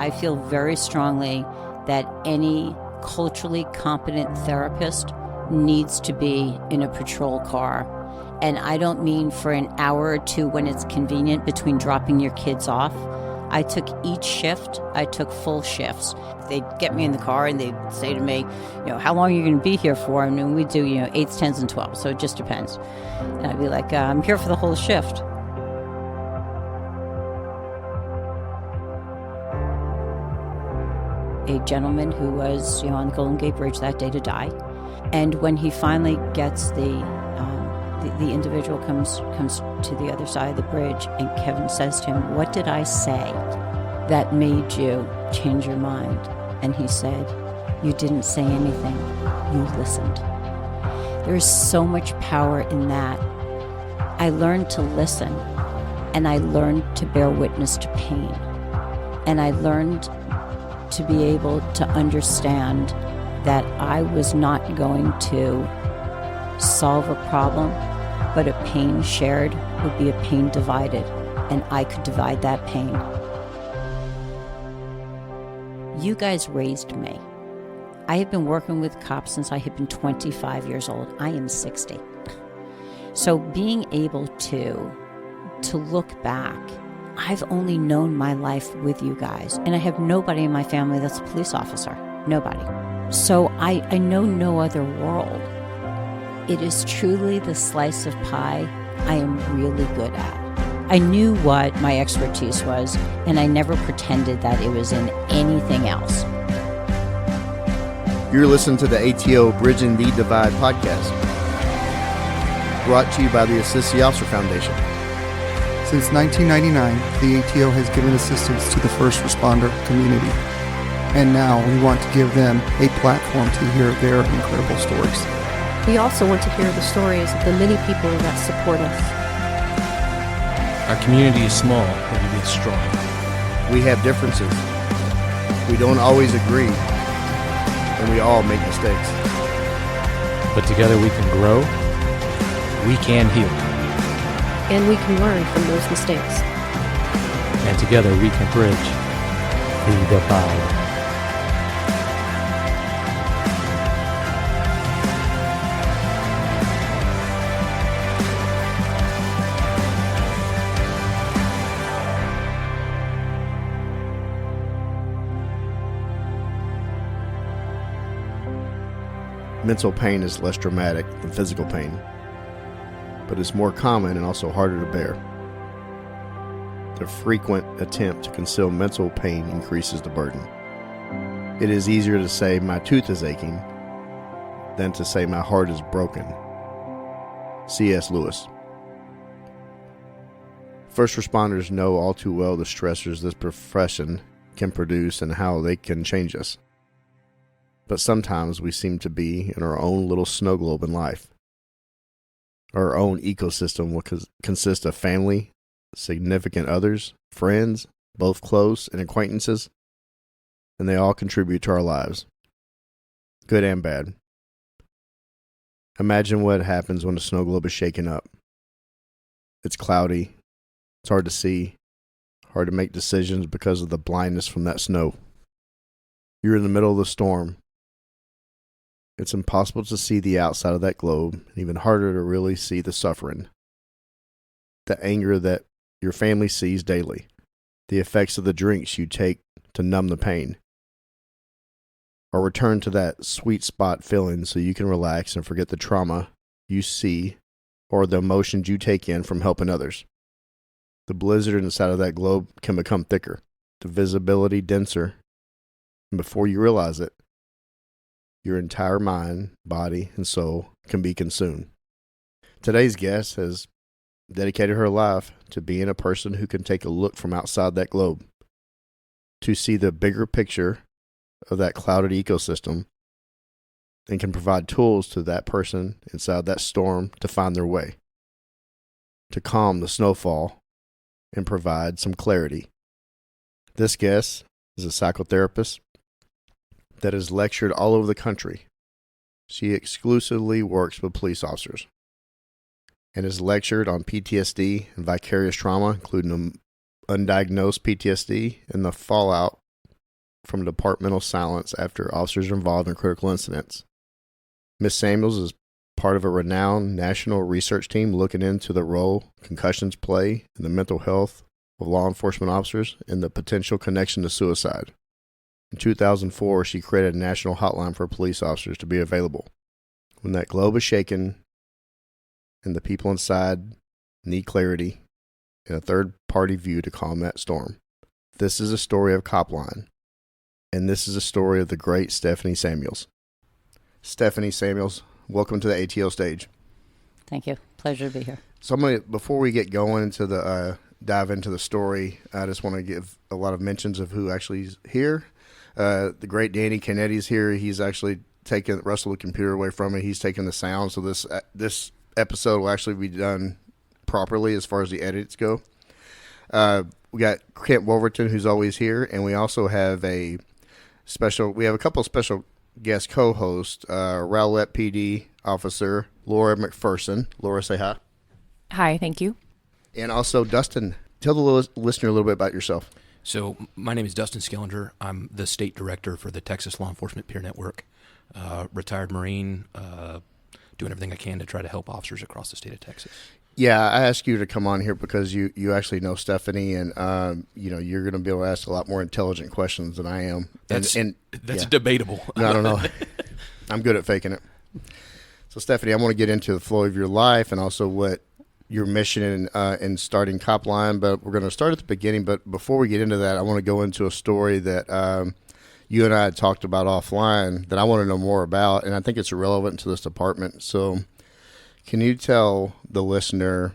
I feel very strongly that any culturally competent therapist needs to be in a patrol car. And I don't mean for an hour or two when it's convenient between dropping your kids off. I took each shift. I took full shifts. They'd get me in the car and they'd say to me, how long are you going to be here for? And then we do, 8s, 10s, and 12s. So it just depends. And I'd be like, I'm here for the whole shift. A gentleman who was, on the Golden Gate Bridge that day to die. And when he finally gets the individual comes to the other side of the bridge, and Kevin says to him, "What did I say that made you change your mind?" And he said, "You didn't say anything. You listened." There is so much power in that. I learned to listen, and I learned to bear witness to pain. And I learned to be able to understand that I was not going to solve a problem, but a pain shared would be a pain divided, and I could divide that pain. You guys raised me. I have been working with cops since I had been 25 years old. I am 60. So being able to look back, I've only known my life with you guys, and I have nobody in my family that's a police officer. Nobody. So I know no other world. It is truly the slice of pie I am really good at. I knew what my expertise was, and I never pretended that it was in anything else. You're listening to the ATO Bridging the Divide podcast, brought to you by the Assist the Officer Foundation. Since 1999, the ATO has given assistance to the first responder community, and now we want to give them a platform to hear their incredible stories. We also want to hear the stories of the many people that support us. Our community is small, but it is strong. We have differences. We don't always agree, and we all make mistakes. But together we can grow, we can heal, And we can learn from those mistakes. and together we can bridge the divide. Mental pain is less dramatic than physical pain, but it's more common and also harder to bear. The frequent attempt to conceal mental pain increases the burden. It is easier to say my tooth is aching than to say my heart is broken. C.S. Lewis. First responders know all too well the stressors this profession can produce and how they can change us. But sometimes we seem to be in our own little snow globe in life. Our own ecosystem will consist of family, significant others, friends, both close and acquaintances, and they all contribute to our lives, good and bad. Imagine what happens when the snow globe is shaken up. It's cloudy, it's hard to see, hard to make decisions because of the blindness from that snow. You're in the middle of the storm. It's impossible to see the outside of that globe, and even harder to really see the suffering, the anger that your family sees daily, the effects of the drinks you take to numb the pain, or return to that sweet spot feeling so you can relax and forget the trauma you see or the emotions you take in from helping others. The blizzard inside of that globe can become thicker, the visibility denser, and before you realize it, your entire mind, body, and soul can be consumed. Today's guest has dedicated her life to being a person who can take a look from outside that globe, to see the bigger picture of that clouded ecosystem, and can provide tools to that person inside that storm to find their way, to calm the snowfall and provide some clarity. This guest is a psychotherapist that has lectured all over the country. She exclusively works with police officers and has lectured on PTSD and vicarious trauma, including undiagnosed PTSD and the fallout from departmental silence after officers are involved in critical incidents. Ms. Samuels is part of a renowned national research team looking into the role concussions play in the mental health of law enforcement officers and the potential connection to suicide. In 2004, she created a national hotline for police officers to be available. When that globe is shaken and the people inside need clarity and a third-party view to calm that storm. This is a story of COPLINE, and this is a story of the great Stephanie Samuels. Stephanie Samuels, welcome to the ATO stage. Thank you. Pleasure to be here. So before we get going into the dive into the story, I just want to give a lot of mentions of who actually is here. The great Danny Canetti is here. He's actually taken Russell the computer away from me. He's taken the sound, so this episode will actually be done properly as far as the edits go. We got Kent Wolverton, who's always here, and we also have a couple of special guest co-hosts, Rowlett PD officer Laura McPherson. Laura, say hi. Hi, thank you. And also Dustin. Tell the listener a little bit about yourself. So my name is Dustin Skillinger. I'm the state director for the Texas Law Enforcement Peer Network. Retired Marine, doing everything I can to try to help officers across the state of Texas. Yeah, I asked you to come on here because you actually know Stephanie, and you're going to be able to ask a lot more intelligent questions than I am. That's yeah. debatable. I don't know. I'm good at faking it. So Stephanie, I want to get into the flow of your life and also what your mission in starting COPLINE, but we're going to start at the beginning. But before we get into that, I want to go into a story that you and I had talked about offline that I want to know more about, and I think it's relevant to this department. So can you tell the listener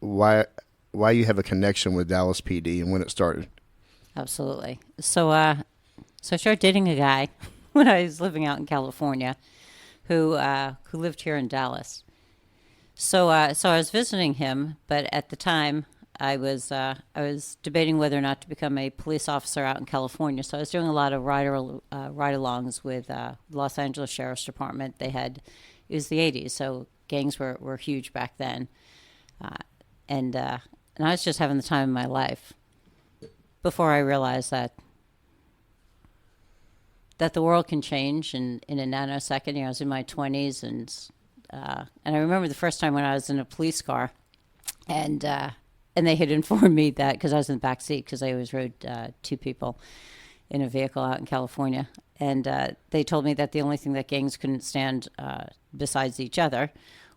why you have a connection with Dallas PD and when it started? Absolutely. So I started dating a guy when I was living out in California who lived here in Dallas. So I was visiting him, but at the time I was debating whether or not to become a police officer out in California. So I was doing a lot of ride-alongs with Los Angeles Sheriff's Department. It was the 80s, so gangs were huge back then. And I was just having the time of my life before I realized that the world can change in a nanosecond. I was in my 20s, and I remember the first time when I was in a police car, and they had informed me that, because I was in the back seat, because I always rode two people in a vehicle out in California, and they told me that the only thing that gangs couldn't stand besides each other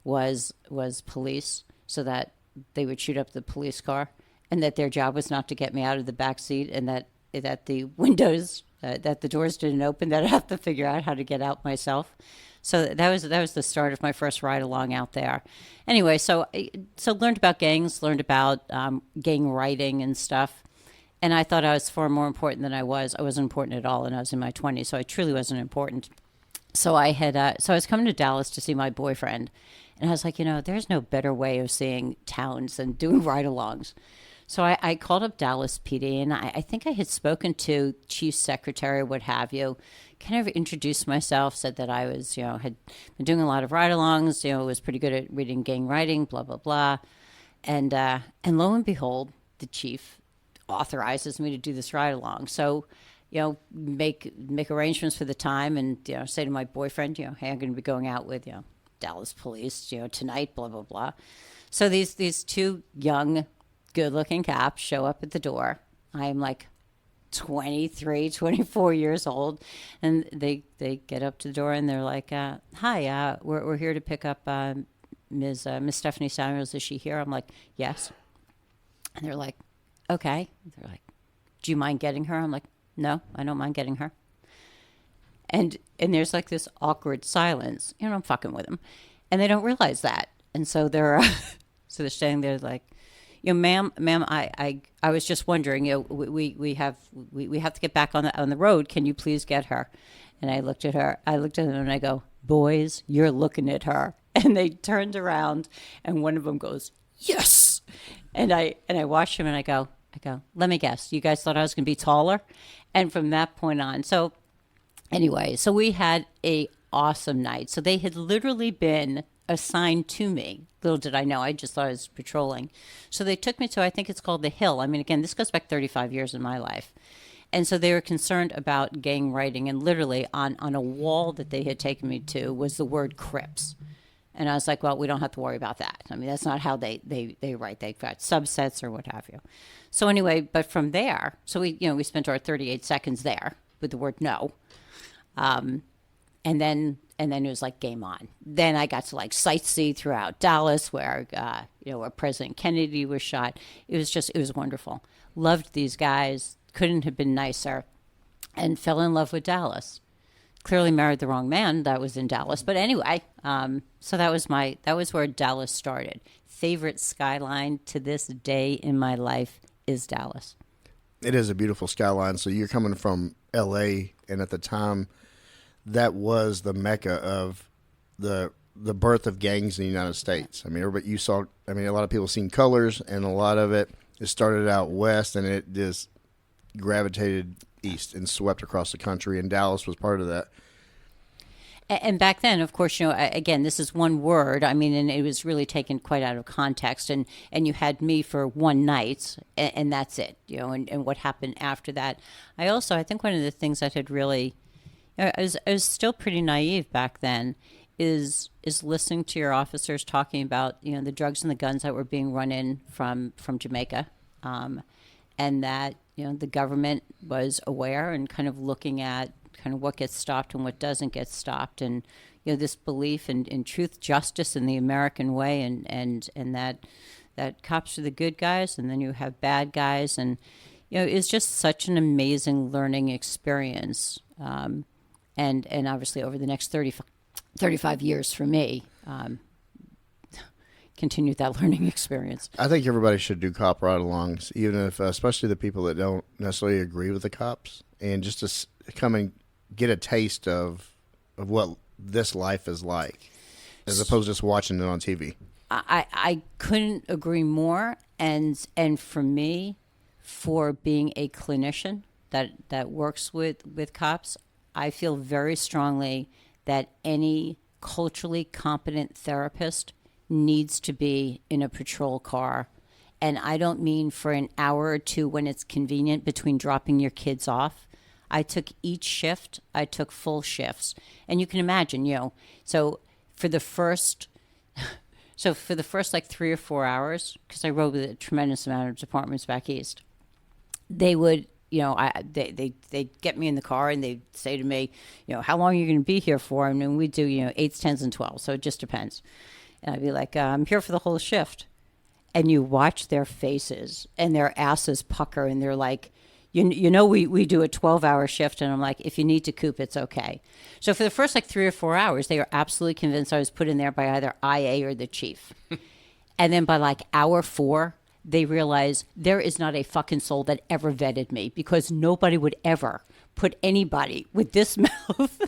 was police, so that they would shoot up the police car, and that their job was not to get me out of the back seat, and that the windows, that the doors didn't open, that I'd have to figure out how to get out myself. So that was the start of my first ride along out there. Anyway, so learned about gangs, learned about gang writing and stuff. And I thought I was far more important than I was. I wasn't important at all, and I was in my 20s, so I truly wasn't important. So I was coming to Dallas to see my boyfriend, and I was like, there's no better way of seeing towns than doing ride-alongs. So I called up Dallas PD, and I think I had spoken to chief secretary, what have you, kind of introduced myself, said that I was, had been doing a lot of ride-alongs, was pretty good at reading gang writing, blah, blah, blah. And lo and behold, the chief authorizes me to do this ride-along. So, make arrangements for the time and, say to my boyfriend, hey, I'm going to be going out with, Dallas police, tonight, blah, blah, blah. So these two young, good-looking cops show up at the door. I'm like 23, 24 years old, and they get up to the door and they're like, hi, we're here to pick up Ms. Stephanie Samuels. Is she here? I'm like, yes. And they're like, okay. They're like, do you mind getting her? I'm like, no, I don't mind getting her. And there's like this awkward silence. I'm fucking with them, and they don't realize that. And so they're standing there like, ma'am, I was just wondering, we have to get back on the road. Can you please get her? And I looked at them and I go, boys, you're looking at her. And they turned around, and one of them goes, yes. And I watched him and I go, let me guess, you guys thought I was going to be taller? And from that point on, so anyway, so we had a awesome night. So they had literally been assigned to me. Little did I know, I just thought I was patrolling. So they took me to, I think it's called The Hill. I mean, again, this goes back 35 years in my life. And so they were concerned about gang writing, and literally on a wall that they had taken me to was the word Crips. And I was like, well, we don't have to worry about that. I mean, that's not how they write. They've got subsets or what have you. So anyway, but from there, so we spent our 38 seconds there with the word no. And then it was like game on. Then I got to like sightsee throughout Dallas where President Kennedy was shot. It was wonderful. Loved these guys. Couldn't have been nicer, and fell in love with Dallas. Clearly married the wrong man that was in Dallas. But anyway, so that was where Dallas started. Favorite skyline to this day in my life is Dallas. It is a beautiful skyline. So you're coming from L.A., and at the time, that was the mecca of the birth of gangs in the United States. I mean, a lot of people seen Colors, and a lot of it started out west, and it just gravitated east and swept across the country, and Dallas was part of that. And back then, of course, again, this is one word. I mean, and it was really taken quite out of context. And you had me for one night, and that's it. And what happened after that. I think one of the things that had really, I was still pretty naive back then, is listening to your officers talking about the drugs and the guns that were being run in from Jamaica, and that the government was aware and kind of looking at kind of what gets stopped and what doesn't get stopped, and this belief in truth, justice, and the American way, and that cops are the good guys, and then you have bad guys, and it's just such an amazing learning experience, and obviously over the next 35 years for me, continued that learning experience. I think everybody should do cop ride-alongs, even if, especially the people that don't necessarily agree with the cops, and just to come and get a taste of what this life is like, as opposed to just watching it on TV. I couldn't agree more, and for me, for being a clinician that works with cops, I feel very strongly that any culturally competent therapist needs to be in a patrol car. And I don't mean for an hour or two when it's convenient between dropping your kids off. I took each shift. I took full shifts. And you can imagine, so for the first like 3 or 4 hours, because I rode with a tremendous amount of departments back east, they would, they get me in the car and they say to me, how long are you going to be here for? And then we do, 8s, 10s, and 12s. So it just depends. And I'd be like, I'm here for the whole shift. And you watch their faces and their asses pucker, and they're like, we do a 12-hour shift. And I'm like, if you need to coop, it's okay. So for the first like 3 or 4 hours, they were absolutely convinced I was put in there by either IA or the chief. And then by like hour 4, they realized there is not a fucking soul that ever vetted me, because nobody would ever put anybody with this mouth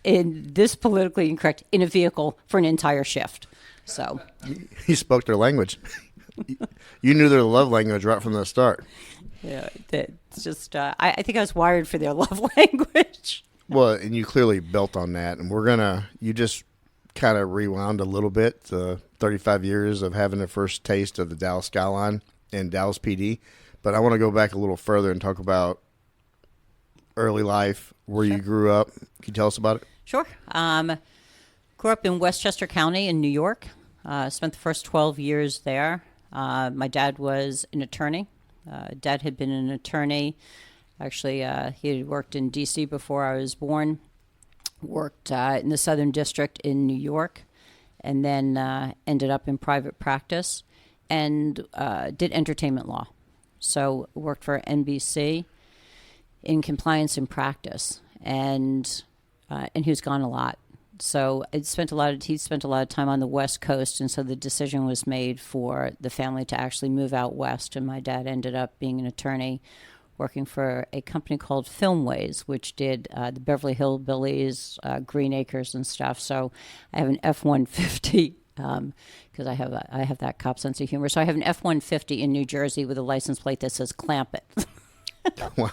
in this politically incorrect in a vehicle for an entire shift. So you spoke their language. You knew their love language right from the start. Yeah, it's just I think I was wired for their love language. Well, and you clearly built on that, and you just kind of rewound a little bit to 35 years of having the first taste of the Dallas skyline and Dallas PD. But I want to go back a little further and talk about early life, where you grew up. Can you tell us about it? Sure. Grew up in Westchester County in New York. Spent the first 12 years there. My dad was an attorney. Dad had been an attorney. Actually, he had worked in D.C. before I was born. Worked in the Southern District in New York, and then ended up in private practice and did entertainment law. So worked for NBC in compliance and practice, and he was gone a lot. So he spent a lot of time on the West Coast, and so the decision was made for the family to actually move out west. And my dad ended up being an attorney, working for a company called Filmways, which did the Beverly Hillbillies, Green Acres, and stuff. So I have an F-150 because I have that cop sense of humor. So I have an F-150 in New Jersey with a license plate that says "Clamp It." Wow.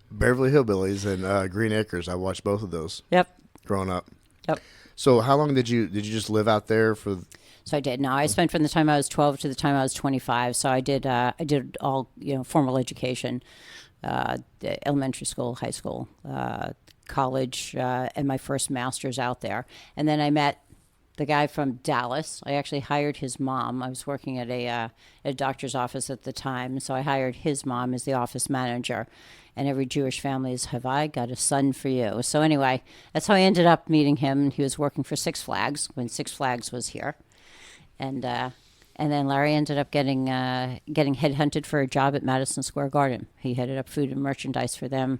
Beverly Hillbillies and Green Acres. I watched both of those. Yep. Growing up. Yep. So how long did you just live out there for? So I did. No, I spent from the time I was 12 to the time I was 25. So I did all formal education the elementary school, high school, college, and my first master's out there. And then I met the guy from Dallas. I actually hired his mom. I was working at a doctor's office at the time, so I hired his mom as the office manager. And every Jewish family is, have I got a son for you? So anyway, that's how I ended up meeting him. He was working for Six Flags when Six Flags was here. And then Larry ended up getting headhunted for a job at Madison Square Garden. He headed up food and merchandise for them.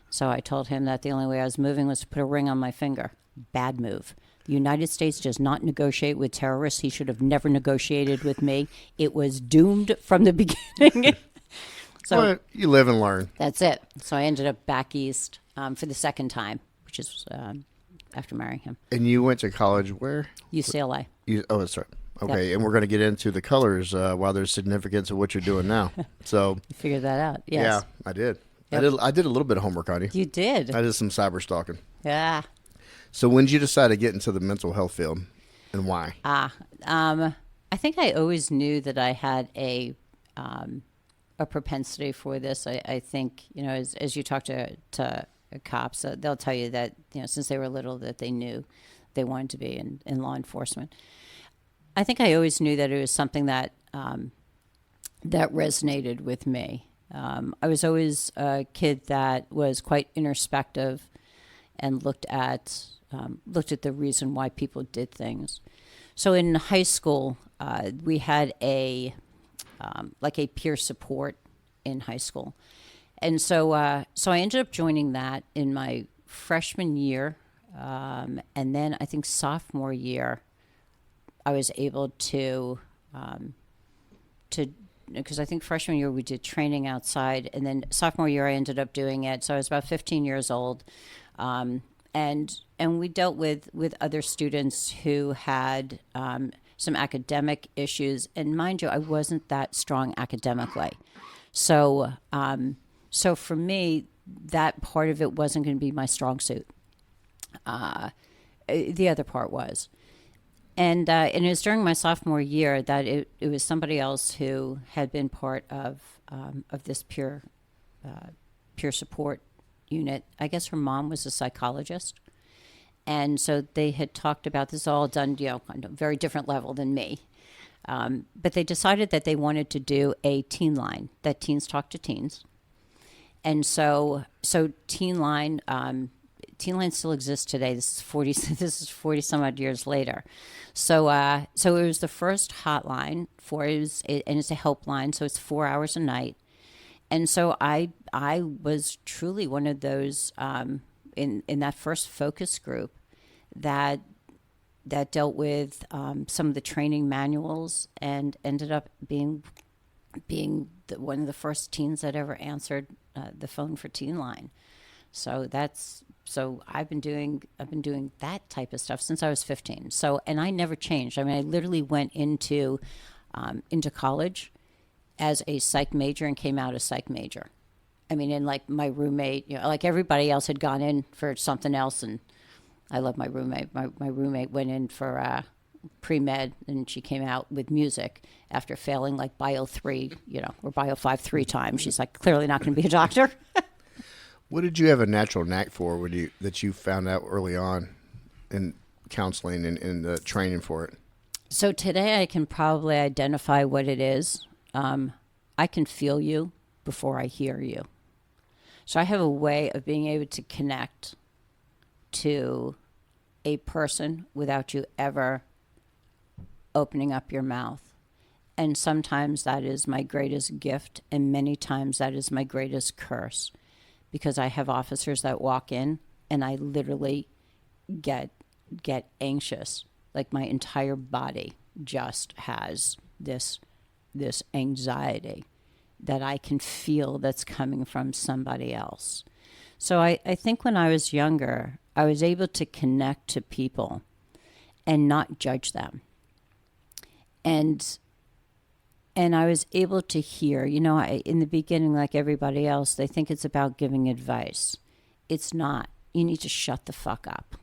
So I told him that the only way I was moving was to put a ring on my finger. Bad move. The United States does not negotiate with terrorists. He should have never negotiated with me. It was doomed from the beginning. So well, you live and learn. That's it. So I ended up back east for the second time, which is after marrying him. And you went to college where? UCLA. Oh, that's right. Okay, Yep. and we're going to get into the colors while there's significance of what you're doing now. So You figured that out. Yes. yeah, I did. Yep. I did a little bit of homework on you. You did. I did some cyber stalking. Yeah. So when did you decide to get into the mental health field, and why? I think I always knew that I had a propensity for this. I think, as you talk to cops, they'll tell you that, since they were little, that they knew they wanted to be in law enforcement. I think I always knew that it was something that that resonated with me. I was always a kid that was quite introspective and looked at the reason why people did things. So in high school, we had a peer support in high school, and so I ended up joining that in my freshman year, and then I think sophomore year, I was able to because I think freshman year we did training outside, and then sophomore year I ended up doing it. So I was about 15 years old. And we dealt with other students who had some academic issues. And mind you, I wasn't that strong academically. So for me, that part of it wasn't going to be my strong suit. The other part was. And it was during my sophomore year that it was somebody else who had been part of this peer support unit. I guess her mom was a psychologist. And so they had talked about this, all done, on a very different level than me. But they decided that they wanted to do a teen line, that teens talk to teens. And so teen line still exists today. This is 40 some odd years later. So it was the first hotline and it's a helpline. So it's 4 hours a night. And so I was truly one of those in that first focus group that dealt with some of the training manuals and ended up being one of the first teens that ever answered the phone for Teen Line. So I've been doing that type of stuff since I was 15. So, and I never changed. I mean, I literally went into college as a psych major and came out a psych major. I mean, and like my roommate, like everybody else had gone in for something else, and I love my roommate. My roommate went in for pre-med, and she came out with music after failing like Bio 3, or Bio 5 3 times. She's like, clearly not going to be a doctor. What did you have a natural knack for that you found out early on in counseling and in the training for it? So today I can probably identify what it is. I can feel you before I hear you. So I have a way of being able to connect to a person without you ever opening up your mouth. And sometimes that is my greatest gift, and many times that is my greatest curse, because I have officers that walk in and I literally get anxious. Like my entire body just has this anxiety that I can feel that's coming from somebody else. So I think when I was younger, I was able to connect to people and not judge them. And I was able to hear, in the beginning, like everybody else, they think it's about giving advice. It's not. You need to shut the fuck up.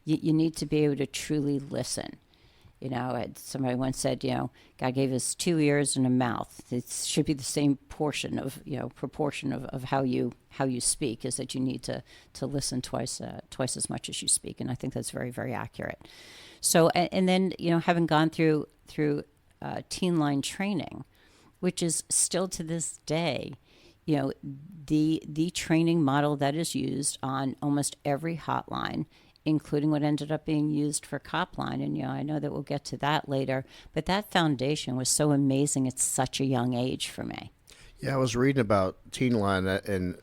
You need to be able to truly listen. Somebody once said, God gave us 2 ears and a mouth. It should be the same portion of, proportion of how you speak, is that you need to listen twice as much as you speak. And I think that's very, very accurate. So, and then, having gone through teen line training, which is still to this day, the training model that is used on almost every hotline, including what ended up being used for COPLINE. And, I know that we'll get to that later, but that foundation was so amazing at such a young age for me. Yeah, I was reading about Teen Line, and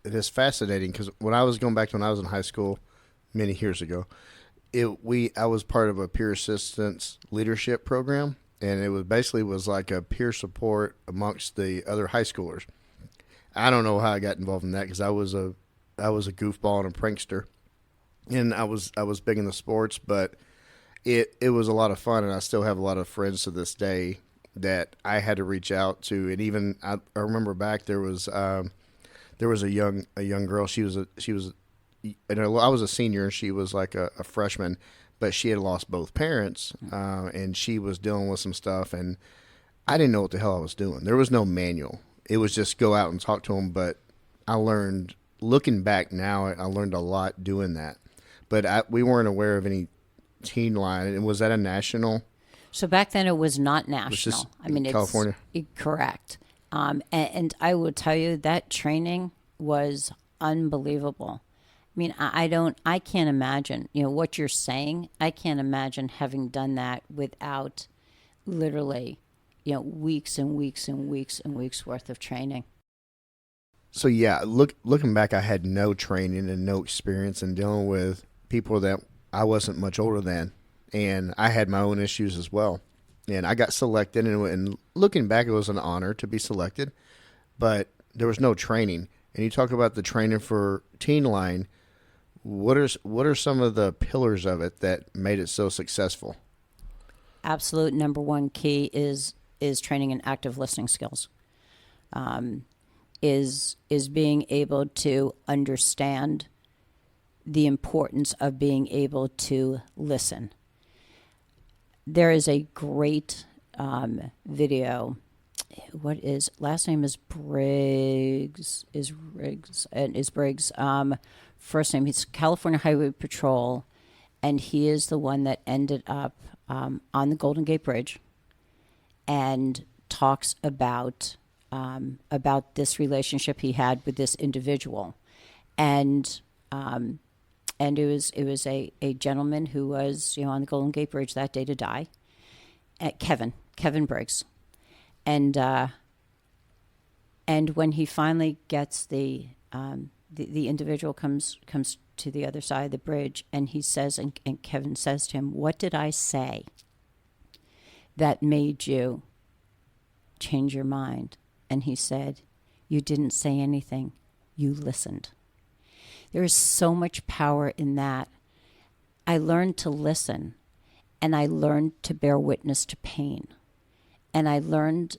it is fascinating because when I was going back to when I was in high school many years ago, I was part of a peer assistance leadership program, and it was like a peer support amongst the other high schoolers. I don't know how I got involved in that because I was a goofball and a prankster. And I was big into sports, but it was a lot of fun, and I still have a lot of friends to this day that I had to reach out to. And even I remember back there was a young girl. She was and I was a senior, and she was like a freshman, but she had lost both parents, and she was dealing with some stuff, and I didn't know what the hell I was doing. There was no manual. It was just go out and talk to them. But I learned, looking back now, I learned a lot doing that. But we weren't aware of any teen line. And was that a national? So back then it was not national. It's California. Correct. And I will tell you that training was unbelievable. I can't imagine, what you're saying. I can't imagine having done that without literally, weeks and weeks and weeks and weeks worth of training. So yeah, looking back, I had no training and no experience in dealing with people that I wasn't much older than, and I had my own issues as well. And I got selected, and looking back, it was an honor to be selected, but there was no training. And you talk about the training for Teen Line. What are some of the pillars of it that made it so successful? Absolute number one key is training in active listening skills. Is being able to understand the importance of being able to listen. There is a great video. Last name is Briggs, first name, he's California Highway Patrol, and he is the one that ended up on the Golden Gate Bridge and talks about this relationship he had with this individual. And it was a gentleman who was, on the Golden Gate Bridge that day to die, Kevin Briggs. And when he finally gets the individual comes to the other side of the bridge, and he says, and Kevin says to him, "What did I say that made you change your mind?" And he said, "You didn't say anything. You listened." There is so much power in that. I learned to listen, and I learned to bear witness to pain. And I learned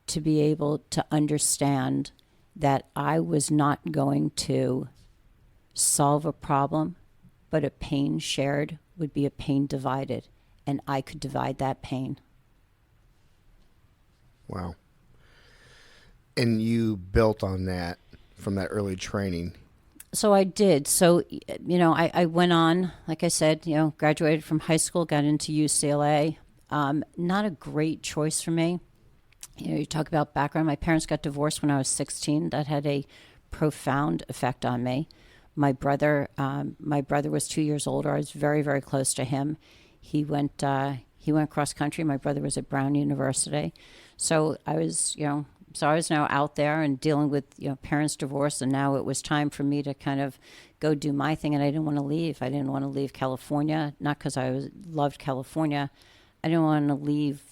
to be able to understand that I was not going to solve a problem, but a pain shared would be a pain divided, and I could divide that pain. Wow. And you built on that from that early training. So I did. So, I went on, like I said, graduated from high school, got into UCLA. Not a great choice for me. You talk about background. My parents got divorced when I was 16. That had a profound effect on me. My brother was 2 years older. I was very, very close to him. He went cross country. My brother was at Brown University. So I was now out there and dealing with, parents' divorce, and now it was time for me to kind of go do my thing, and I didn't want to leave. I didn't want to leave California, not because I loved California. I didn't want to leave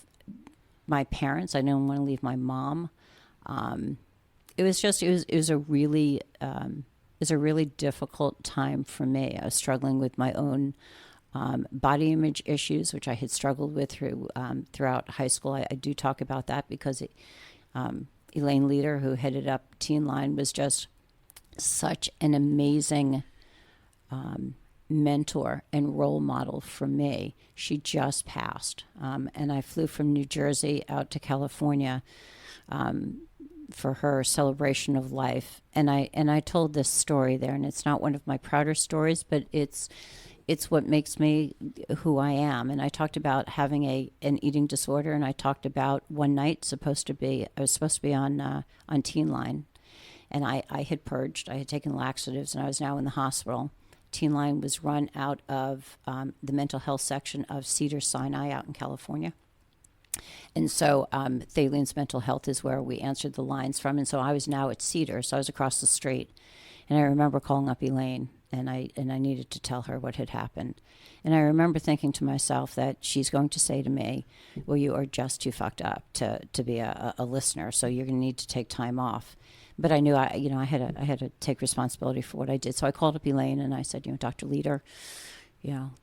my parents. I didn't want to leave my mom. It was a really difficult time for me. I was struggling with my own body image issues, which I had struggled with throughout high school. I do talk about that because Elaine Leader, who headed up Teen Line, was just such an amazing mentor and role model for me. She just passed, and I flew from New Jersey out to California for her celebration of life. And I told this story there, and it's not one of my prouder stories, but it's what makes me who I am. And I talked about having an eating disorder, and I talked about one night I was supposed to be on Teen Line, and I had purged. I had taken laxatives, and I was now in the hospital. Teen Line was run out of the mental health section of Cedars-Sinai out in California. And so Thalien's Mental Health is where we answered the lines from. And so I was now at Cedar, so I was across the street. And I remember calling up Elaine, and I needed to tell her what had happened. And I remember thinking to myself that she's going to say to me, well, you are just too fucked up to be a listener, so you're going to need to take time off. But I knew I had to take responsibility for what I did. So I called up Elaine, and I said, Dr. Leader,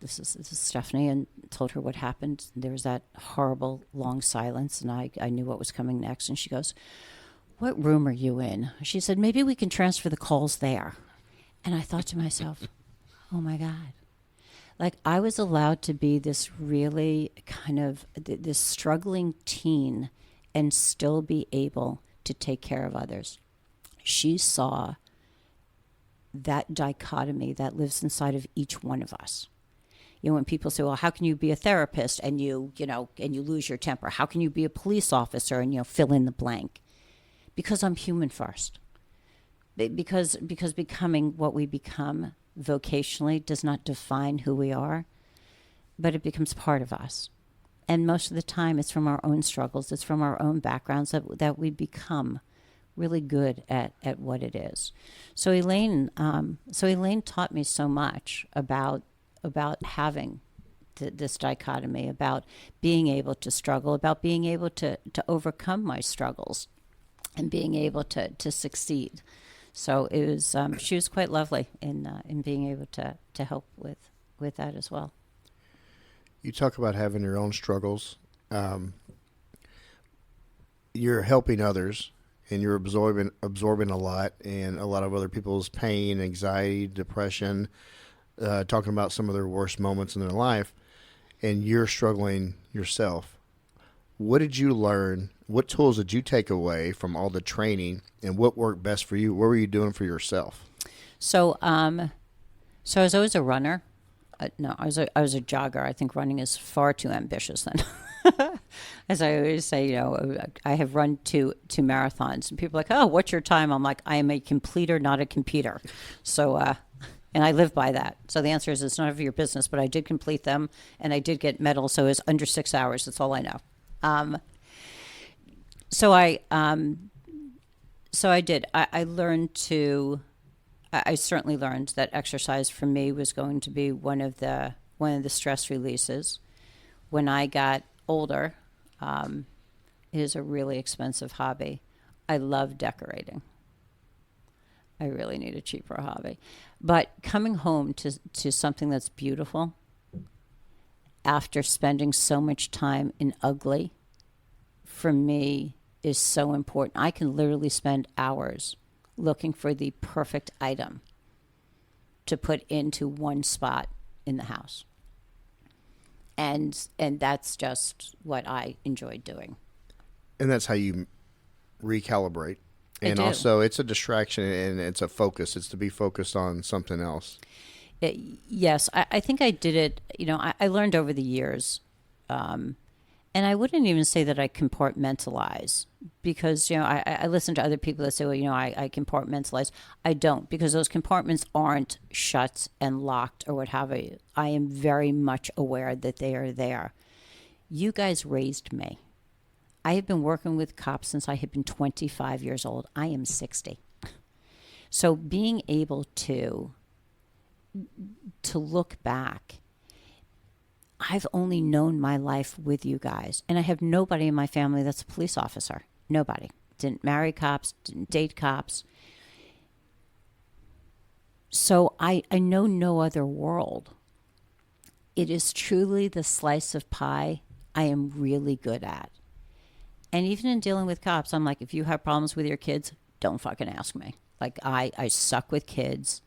this is Stephanie, and told her what happened. There was that horrible long silence, and I knew what was coming next. And she goes, what room are you in? She said, maybe we can transfer the calls there. And I thought to myself, oh my God. Like, I was allowed to be this really kind of this struggling teen and still be able to take care of others. She saw that dichotomy that lives inside of each one of us. When people say, well, how can you be a therapist and you lose your temper? How can you be a police officer and fill in the blank? Because I'm human first. Because becoming what we become vocationally does not define who we are, but it becomes part of us. And most of the time it's from our own struggles, it's from our own backgrounds that we become really good at what it is. So Elaine taught me so much about having this dichotomy, about being able to struggle, about being able to overcome my struggles, and being able to succeed. So it was she was quite lovely in being able to help with that as well. You talk about having your own struggles. You're helping others, and you're absorbing a lot, and a lot of other people's pain, anxiety, depression, talking about some of their worst moments in their life, and you're struggling yourself. What did you learn? What tools did you take away from all the training, and what worked best for you? What were you doing for yourself? So I was always a runner. No, I was a jogger. I think running is far too ambitious then. As I always say, I have run two marathons, and people are like, oh, what's your time? I'm like, I am a completer, not a competer. So, and I live by that. So the answer is it's none of your business, but I did complete them, and I did get medals, so it was under 6 hours. That's all I know. So I did. I learned to. I certainly learned that exercise for me was going to be one of the stress releases. When I got older, it is a really expensive hobby. I love decorating. I really need a cheaper hobby. But coming home to something that's beautiful after spending so much time in ugly, for me, is so important. I can literally spend hours looking for the perfect item to put into one spot in the house. And that's just what I enjoyed doing. And that's how you recalibrate. And also, it's a distraction, and it's a focus. It's to be focused on something else. Yes, I think I did it. I learned over the years, and I wouldn't even say that I compartmentalize, because I listen to other people that say, well, I compartmentalize. I don't, because those compartments aren't shut and locked or what have you. I am very much aware that they are there. You guys raised me. I have been working with cops since I have been 25 years old. I am 60. So being able to look back, I've only known my life with you guys. And I have nobody in my family that's a police officer. Nobody. Didn't marry cops, didn't date cops. So I know no other world. It is truly the slice of pie I am really good at. And even in dealing with cops, I'm like, if you have problems with your kids, don't fucking ask me. Like, I suck with kids.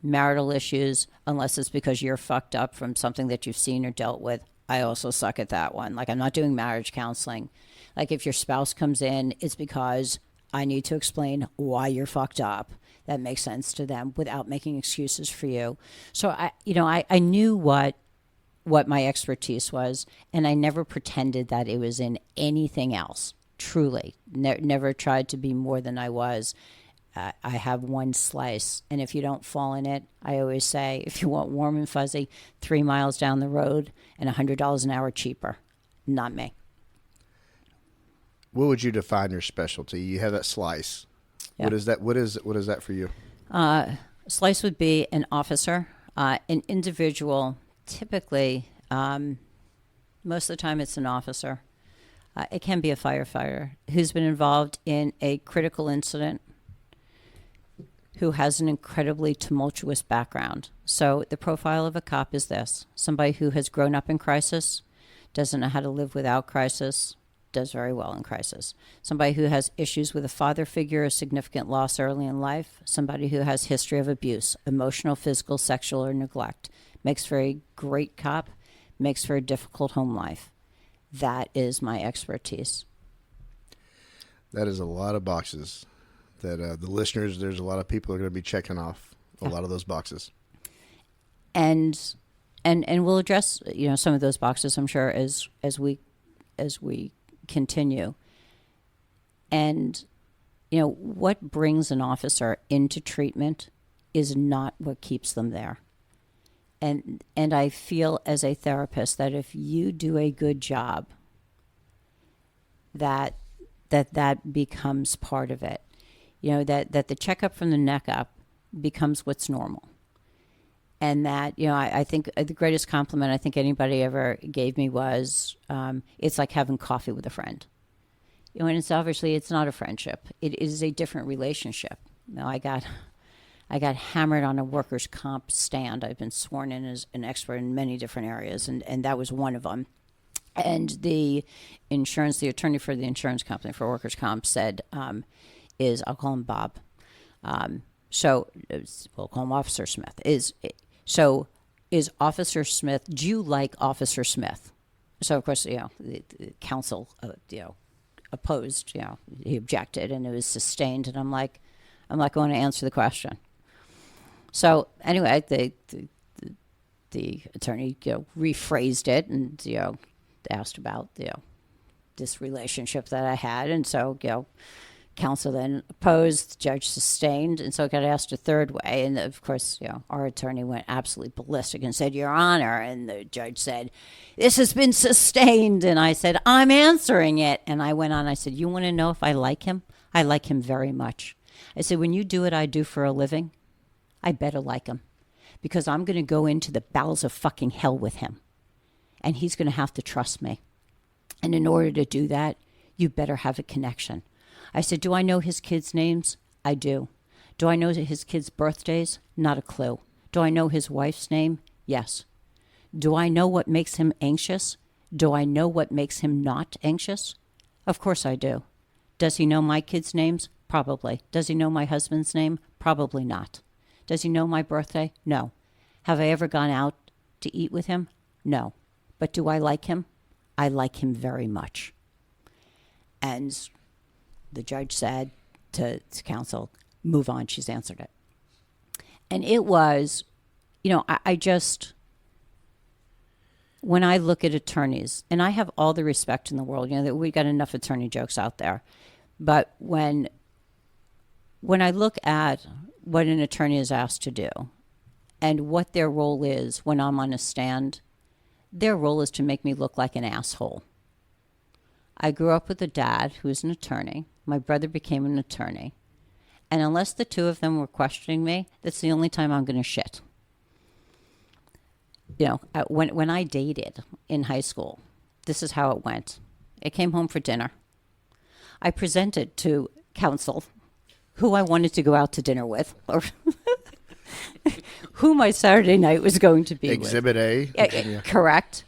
marital issues, unless it's because you're fucked up from something that you've seen or dealt with. I also suck at that one. Like, I'm not doing marriage counseling. Like, if your spouse comes in, it's because I need to explain why you're fucked up. That makes sense to them without making excuses for you. So I knew what my expertise was, and I never pretended that it was in anything else. Truly, never tried to be more than I was. I have one slice, and if you don't fall in it, I always say, if you want warm and fuzzy, 3 miles down the road and $100 an hour cheaper. Not me. What would you define your specialty? You have that slice. Yeah. What is that? What is that for you? Slice would be an officer, an individual. Typically, most of the time it's an officer. It can be a firefighter who's been involved in a critical incident, who has an incredibly tumultuous background. So the profile of a cop is this: somebody who has grown up in crisis, doesn't know how to live without crisis, does very well in crisis. Somebody who has issues with a father figure, a significant loss early in life. Somebody who has history of abuse, emotional, physical, sexual, or neglect. Makes for a great cop, makes for a difficult home life. That is my expertise. That is a lot of boxes that the listeners, there's a lot of people are going to be checking off a lot of those boxes. And we'll address, some of those boxes, I'm sure, as we continue. And, what brings an officer into treatment is not what keeps them there. And I feel as a therapist that if you do a good job, that becomes part of it. That the checkup from the neck up becomes what's normal. And that, I think the greatest compliment I think anybody ever gave me was, it's like having coffee with a friend. And it's obviously, it's not a friendship. It is a different relationship. I got hammered on a workers' comp stand. I've been sworn in as an expert in many different areas, and that was one of them. And the attorney for the insurance company for workers' comp said, I'll call him Bob. We'll call him Officer Smith. Is Officer Smith, do you like Officer Smith? So, of course, the counsel, opposed, he objected, and it was sustained. And I'm not going to answer the question. So anyway, the attorney, rephrased it and, asked about, this relationship that I had. And so, counsel then opposed, the judge sustained, and so it got asked a third way. And of course, our attorney went absolutely ballistic and said, Your Honor. And the judge said, this has been sustained. And I said, I'm answering it. And I went on, I said, you want to know if I like him? I like him very much. I said, when you do what I do for a living, I better like him, because I'm going to go into the bowels of fucking hell with him, and he's going to have to trust me. And in order to do that, you better have a connection. I said, do I know his kids' names? I do. Do I know his kids' birthdays? Not a clue. Do I know his wife's name? Yes. Do I know what makes him anxious? Do I know what makes him not anxious? Of course I do. Does he know my kids' names? Probably. Does he know my husband's name? Probably not. Does he know my birthday? No. Have I ever gone out to eat with him? No. But do I like him? I like him very much. And the judge said to counsel, move on, she's answered it. And it was, I just, when I look at attorneys, and I have all the respect in the world, that we got enough attorney jokes out there. But when I look at what an attorney is asked to do and what their role is when I'm on a stand, their role is to make me look like an asshole. I grew up with a dad who was an attorney. My brother became an attorney. And unless the two of them were questioning me, that's the only time I'm going to shit. When I dated in high school, this is how it went. I came home for dinner. I presented to counsel who I wanted to go out to dinner with, or who my Saturday night was going to be Exhibit with. A. Correct.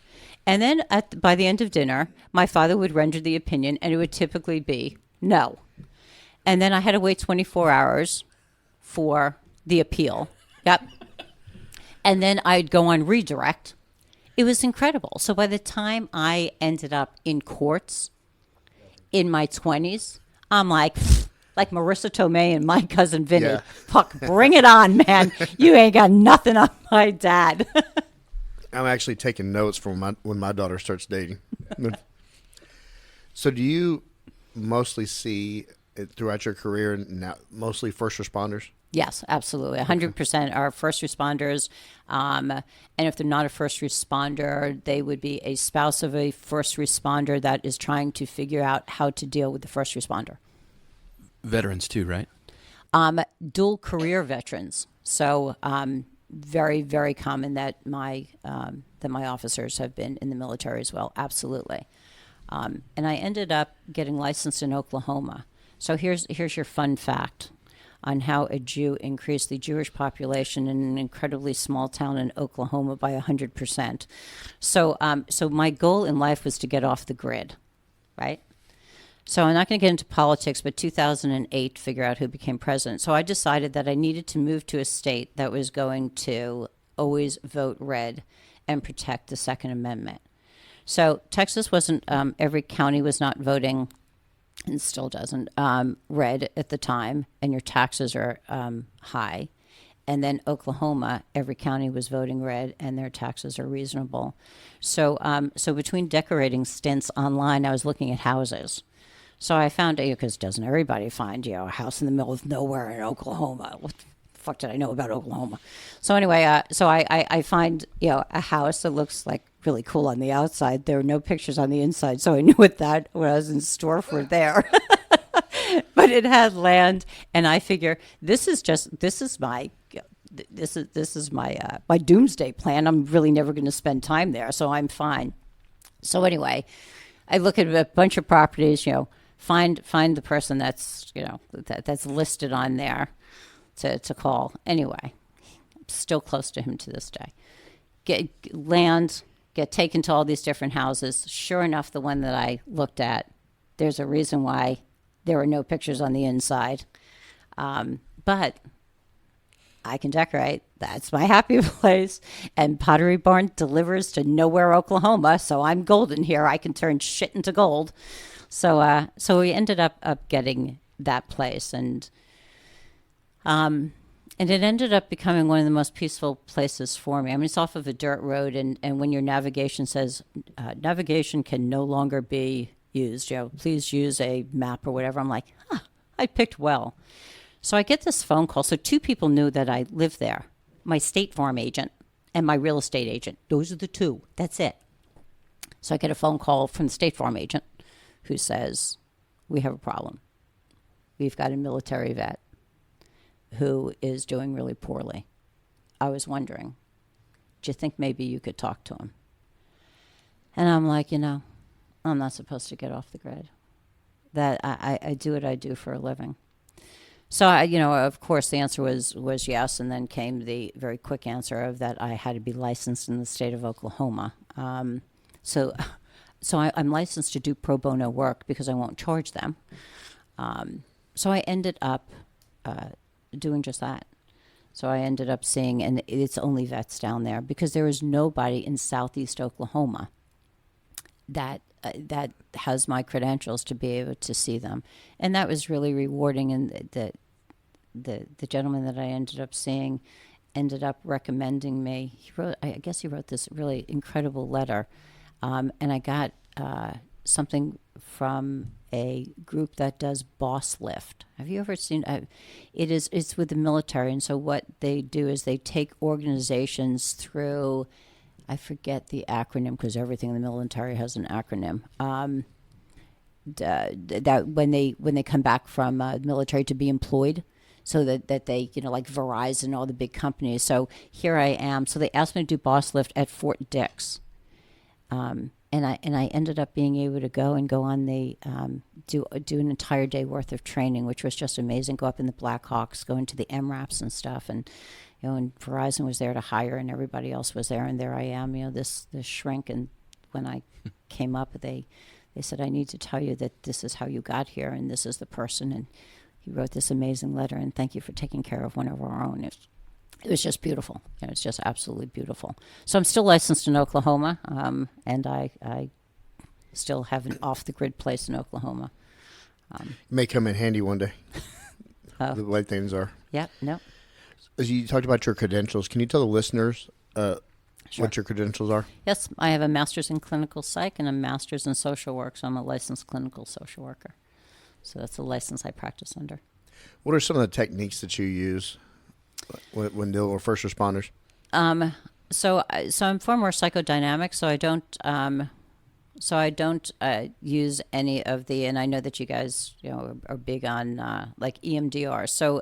And then by the end of dinner, my father would render the opinion, and it would typically be no. And then I had to wait 24 hours for the appeal. Yep. And then I'd go on redirect. It was incredible. So by the time I ended up in courts in my 20s, I'm like Marissa Tomei and my cousin Vinny. Yeah. Fuck, bring it on, man. You ain't got nothing on my dad. I'm actually taking notes from when my daughter starts dating. So do you mostly see it throughout your career now, mostly first responders? Yes, absolutely. 100% are first responders. And if they're not a first responder, they would be a spouse of a first responder that is trying to figure out how to deal with the first responder. Veterans too, right? Dual career veterans. So very, very common that my officers have been in the military as well. Absolutely. And I ended up getting licensed in Oklahoma. So here's your fun fact on how a Jew increased the Jewish population in an incredibly small town in Oklahoma by 100%. So my goal in life was to get off the grid, right? So I'm not going to get into politics, but 2008, figure out who became president. So I decided that I needed to move to a state that was going to always vote red and protect the Second Amendment. So Texas wasn't, every county was not voting, and still doesn't, red at the time, and your taxes are high. And then Oklahoma, every county was voting red, and their taxes are reasonable. So between decorating stints online, I was looking at houses. So I found, because doesn't everybody find, a house in the middle of nowhere in Oklahoma? What the fuck did I know about Oklahoma? So anyway, so I find, a house that looks like really cool on the outside. There were no pictures on the inside, so I knew what I was in store for there. But it had land, and I figure this is my my doomsday plan. I'm really never going to spend time there, so I'm fine. So anyway, I look at a bunch of properties, find the person that's that's listed on there to call. Anyway, I'm still close to him to this day. Get taken to all these different houses. Sure enough, the one that I looked at, there's a reason why there were no pictures on the inside. But I can decorate. That's my happy place. And Pottery Barn delivers to nowhere, Oklahoma. So I'm golden here. I can turn shit into gold. So we ended up getting that place. And it ended up becoming one of the most peaceful places for me. I mean, it's off of a dirt road, and when your navigation says navigation can no longer be used, please use a map or whatever, I'm like, I picked well. So I get this phone call. So two people knew that I lived there, my State Farm agent and my real estate agent. Those are the two. That's it. So I get a phone call from the State Farm agent who says, we have a problem. We've got a military vet who is doing really poorly. I was wondering, do you think maybe you could talk to him? And I'm like, I'm not supposed to get off the grid. That I do what I do for a living. So of course the answer was yes, and then came the very quick answer of that I had to be licensed in the state of Oklahoma. So I'm licensed to do pro bono work because I won't charge them. So I ended up doing just that. So I ended up seeing, and it's only vets down there because there is nobody in southeast Oklahoma that has my credentials to be able to see them, and that was really rewarding. And the gentleman that I ended up seeing ended up recommending me. He wrote this really incredible letter, and I got something from a group that does Boss Lift. Have you ever seen? It's with the military, and so what they do is they take organizations through. I forget the acronym because everything in the military has an acronym. That when they come back from military to be employed, so that they like Verizon, all the big companies. So here I am. So they asked me to do Boss Lift at Fort Dix. And I ended up being able to go on the do an entire day worth of training, which was just amazing. Go up in the Blackhawks, go into the MRAPs and stuff, and and Verizon was there to hire, and everybody else was there, and there I am, this shrink. And when I came up, they said, I need to tell you that this is how you got here, and this is the person. And he wrote this amazing letter, and thank you for taking care of one of our own. it was just beautiful. It was just absolutely beautiful. So I'm still licensed in Oklahoma, and I still have an off-the-grid place in Oklahoma. May come in handy one day. Oh. The way things are. Yeah, no. As you talked about your credentials, can you tell the listeners Sure. what your credentials are? Yes, I have a master's in clinical psych and a master's in social work, so I'm a licensed clinical social worker. So that's the license I practice under. What are some of the techniques that you use when dealing with first responders? So I'm far more psychodynamic. So I don't use any of the, and I know that you guys are big on like EMDR. So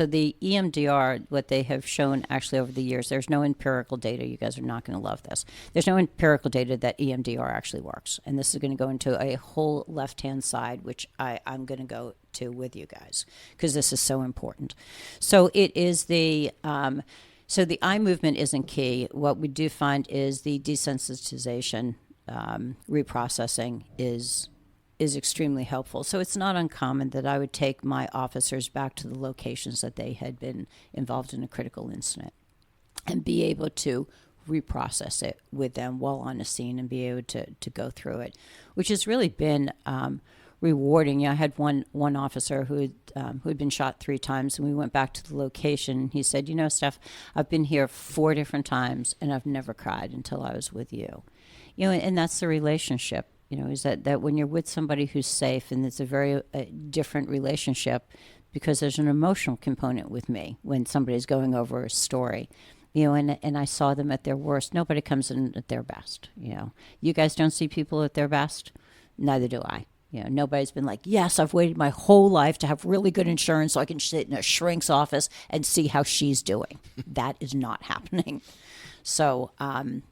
the EMDR, what they have shown actually over the years, there's no empirical data. You guys are not going to love this. There's no empirical data that EMDR actually works, and this is going to go into a whole left-hand side, which I'm going to go to with you guys because this is so important. So it is the so the eye movement isn't key. What we do find is the desensitization. Reprocessing is extremely helpful. So it's not uncommon that I would take my officers back to the locations that they had been involved in a critical incident and be able to reprocess it with them while on a scene and be able to go through it, which has really been rewarding. I had one officer who had been shot 3 times, and we went back to the location. He said, Steph, I've been here 4 different times, and I've never cried until I was with you. And that's the relationship, is that when you're with somebody who's safe, and it's a very different relationship because there's an emotional component with me when somebody's going over a story, and I saw them at their worst. Nobody comes in at their best. You guys don't see people at their best. Neither do I. Nobody's been like, yes, I've waited my whole life to have really good insurance so I can sit in a shrink's office and see how she's doing. That is not happening. So that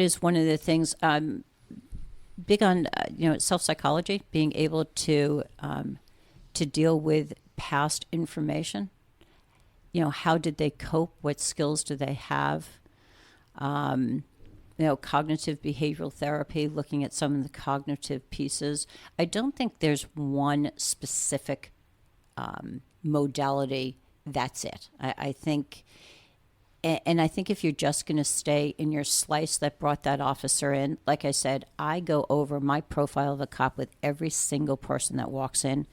is one of the things. Big on self-psychology, being able to deal with past information. How did they cope? What skills do they have? Cognitive behavioral therapy, looking at some of the cognitive pieces. I don't think there's one specific modality. That's it. I think. And I think if you're just going to stay in your slice that brought that officer in, like I said, I go over my profile of a cop with every single person that walks in.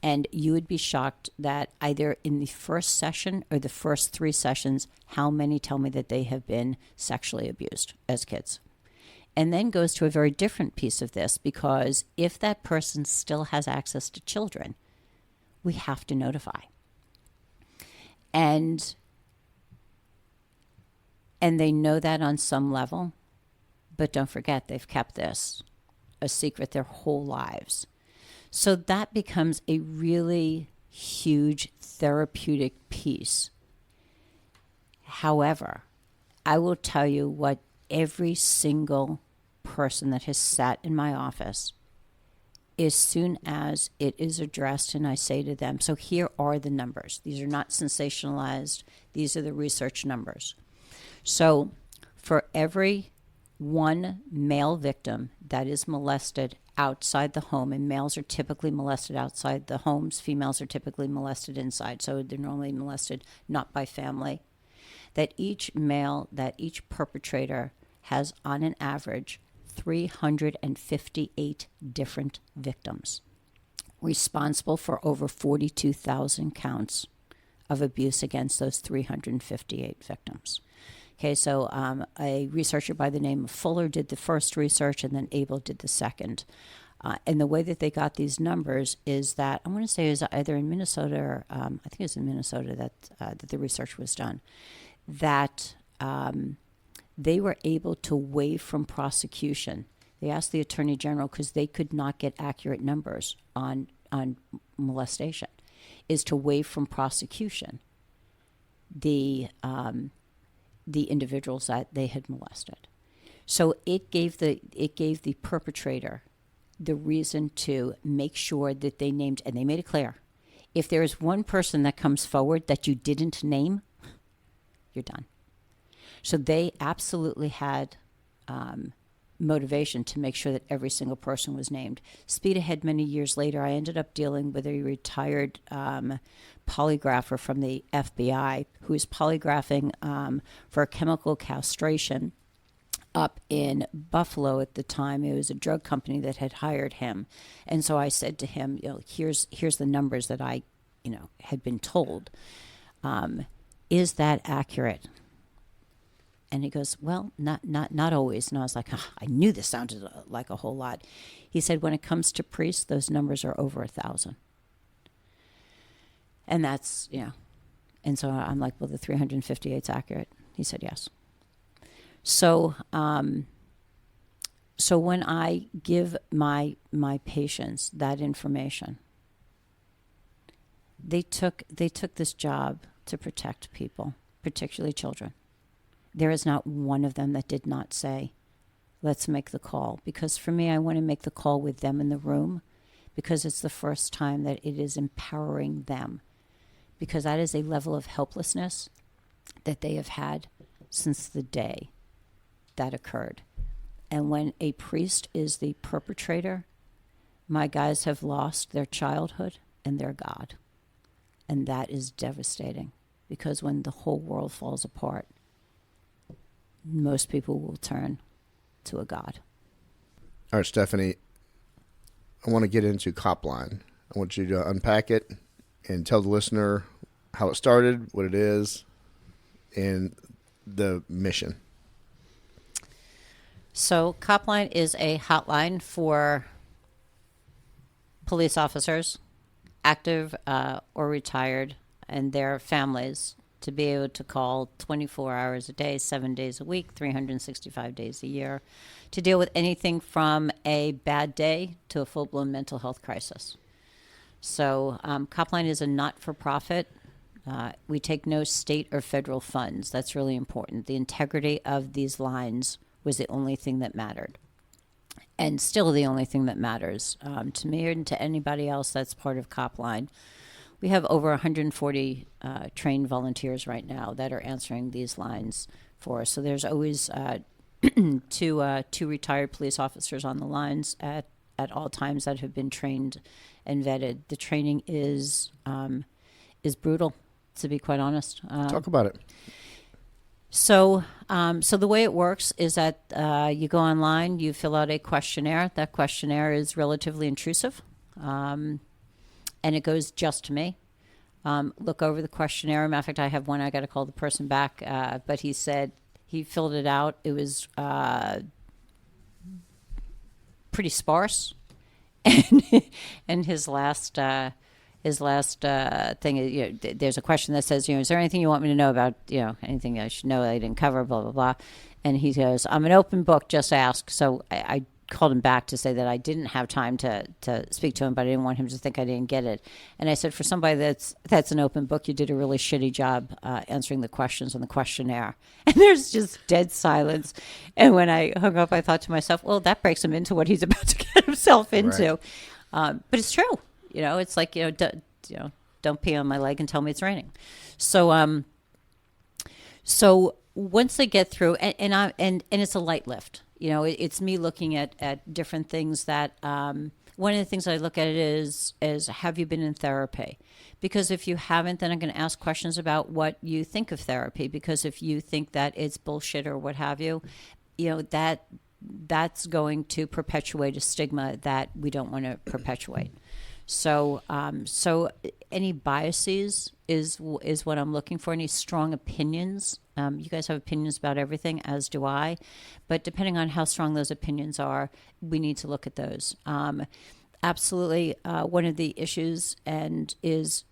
And you would be shocked that either in the first session or the first 3 sessions, how many tell me that they have been sexually abused as kids. And then goes to a very different piece of this, because if that person still has access to children, we have to notify. And they know that on some level, but don't forget, they've kept this a secret their whole lives. So that becomes a really huge therapeutic piece. However, I will tell you what every single person that has sat in my office, as soon as it is addressed and I say to them, so here are the numbers. These are not sensationalized. These are the research numbers. So for every 1 male victim that is molested outside the home, and males are typically molested outside the homes, females are typically molested inside, so they're normally molested not by family, that each perpetrator has on an average 358 different victims, responsible for over 42,000 counts of abuse against those 358 victims. Okay, so a researcher by the name of Fuller did the first research, and then Abel did the second. And the way that they got these numbers is that, I want to say it was either in Minnesota or I think it was in Minnesota that the research was done, that they were able to waive from prosecution. They asked the Attorney General, because they could not get accurate numbers on molestation, is to waive from prosecution the individuals that they had molested. So it gave the perpetrator the reason to make sure that they named, and they made it clear, if there is one person that comes forward that you didn't name, you're done. So they absolutely had motivation to make sure that every single person was named. Speed ahead many years later, I ended up dealing with a retired polygrapher from the FBI who was polygraphing for chemical castration up in Buffalo at the time. It was a drug company that had hired him. And so I said to him, here's the numbers that I, had been told. Is that accurate? And he goes, well, not always. And I was like, I knew this sounded like a whole lot. He said, when it comes to priests, those numbers are over 1,000. And that's, and so I'm like, well, the 358's accurate. He said, yes. So, so when I give my patients that information, they took this job to protect people, particularly children. There is not one of them that did not say, let's make the call. Because for me, I want to make the call with them in the room, because it's the first time that it is empowering them. Because that is a level of helplessness that they have had since the day that occurred. And when a priest is the perpetrator, my guys have lost their childhood and their God. And that is devastating, because when the whole world falls apart, most people will turn to a God. All right, Stephanie, I want to get into COPLINE. I want you to unpack it and tell the listener how it started, what it is, and the mission. So COPLINE is a hotline for police officers, active or retired, and their families, to be able to call 24 hours a day, 7 days a week, 365 days a year, to deal with anything from a bad day to a full-blown mental health crisis. So COPLINE is a not-for-profit. We take no state or federal funds. That's really important. The integrity of these lines was the only thing that mattered, and still the only thing that matters to me and to anybody else that's part of COPLINE. We have over 140 trained volunteers right now that are answering these lines for us. So there's always two retired police officers on the lines at all times that have been trained and vetted. The training is brutal, to be quite honest. Talk about it. So the way it works is that you go online, you fill out a questionnaire. That questionnaire is relatively intrusive. And it goes just to me. Look over the questionnaire. Matter of fact, I have one. I got to call the person back. But he said he filled it out. It was pretty sparse. And his last thing is, there's a question that says, is there anything you want me to know about, anything I should know that I didn't cover, blah, blah, blah. And he goes, I'm an open book, just ask. So I called him back to say that I didn't have time to speak to him, but I didn't want him to think I didn't get it. And I said, for somebody that's an open book, you did a really shitty job answering the questions on the questionnaire. And there's just dead silence. And when I hung up, I thought to myself, well, that breaks him into what he's about to get himself into. Right. But it's true. It's like, don't pee on my leg and tell me it's raining. So once they get through, and it's a light lift. It's me looking at different things that, one of the things I look at it is have you been in therapy? Because if you haven't, then I'm going to ask questions about what you think of therapy. Because if you think that it's bullshit or what have you, that's going to perpetuate a stigma that we don't want to perpetuate. So any biases is what I'm looking for. Any strong opinions. You guys have opinions about everything, as do I. But depending on how strong those opinions are, we need to look at those. Absolutely, one of the issues is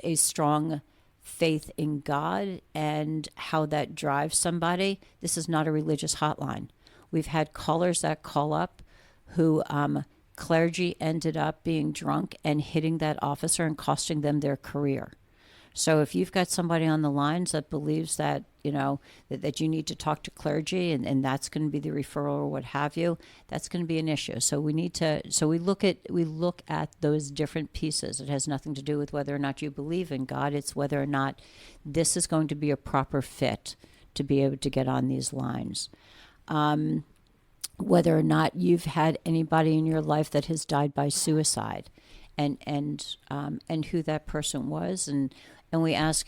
a strong faith in God and how that drives somebody. This is not a religious hotline. We've had callers that call up who clergy ended up being drunk and hitting that officer and costing them their career. So if you've got somebody on the lines that believes that, that you need to talk to clergy and that's going to be the referral or what have you, that's going to be an issue. So we look at those different pieces. It has nothing to do with whether or not you believe in God. It's whether or not this is going to be a proper fit to be able to get on these lines. One whether or not you've had anybody in your life that has died by suicide, and who that person was, and we ask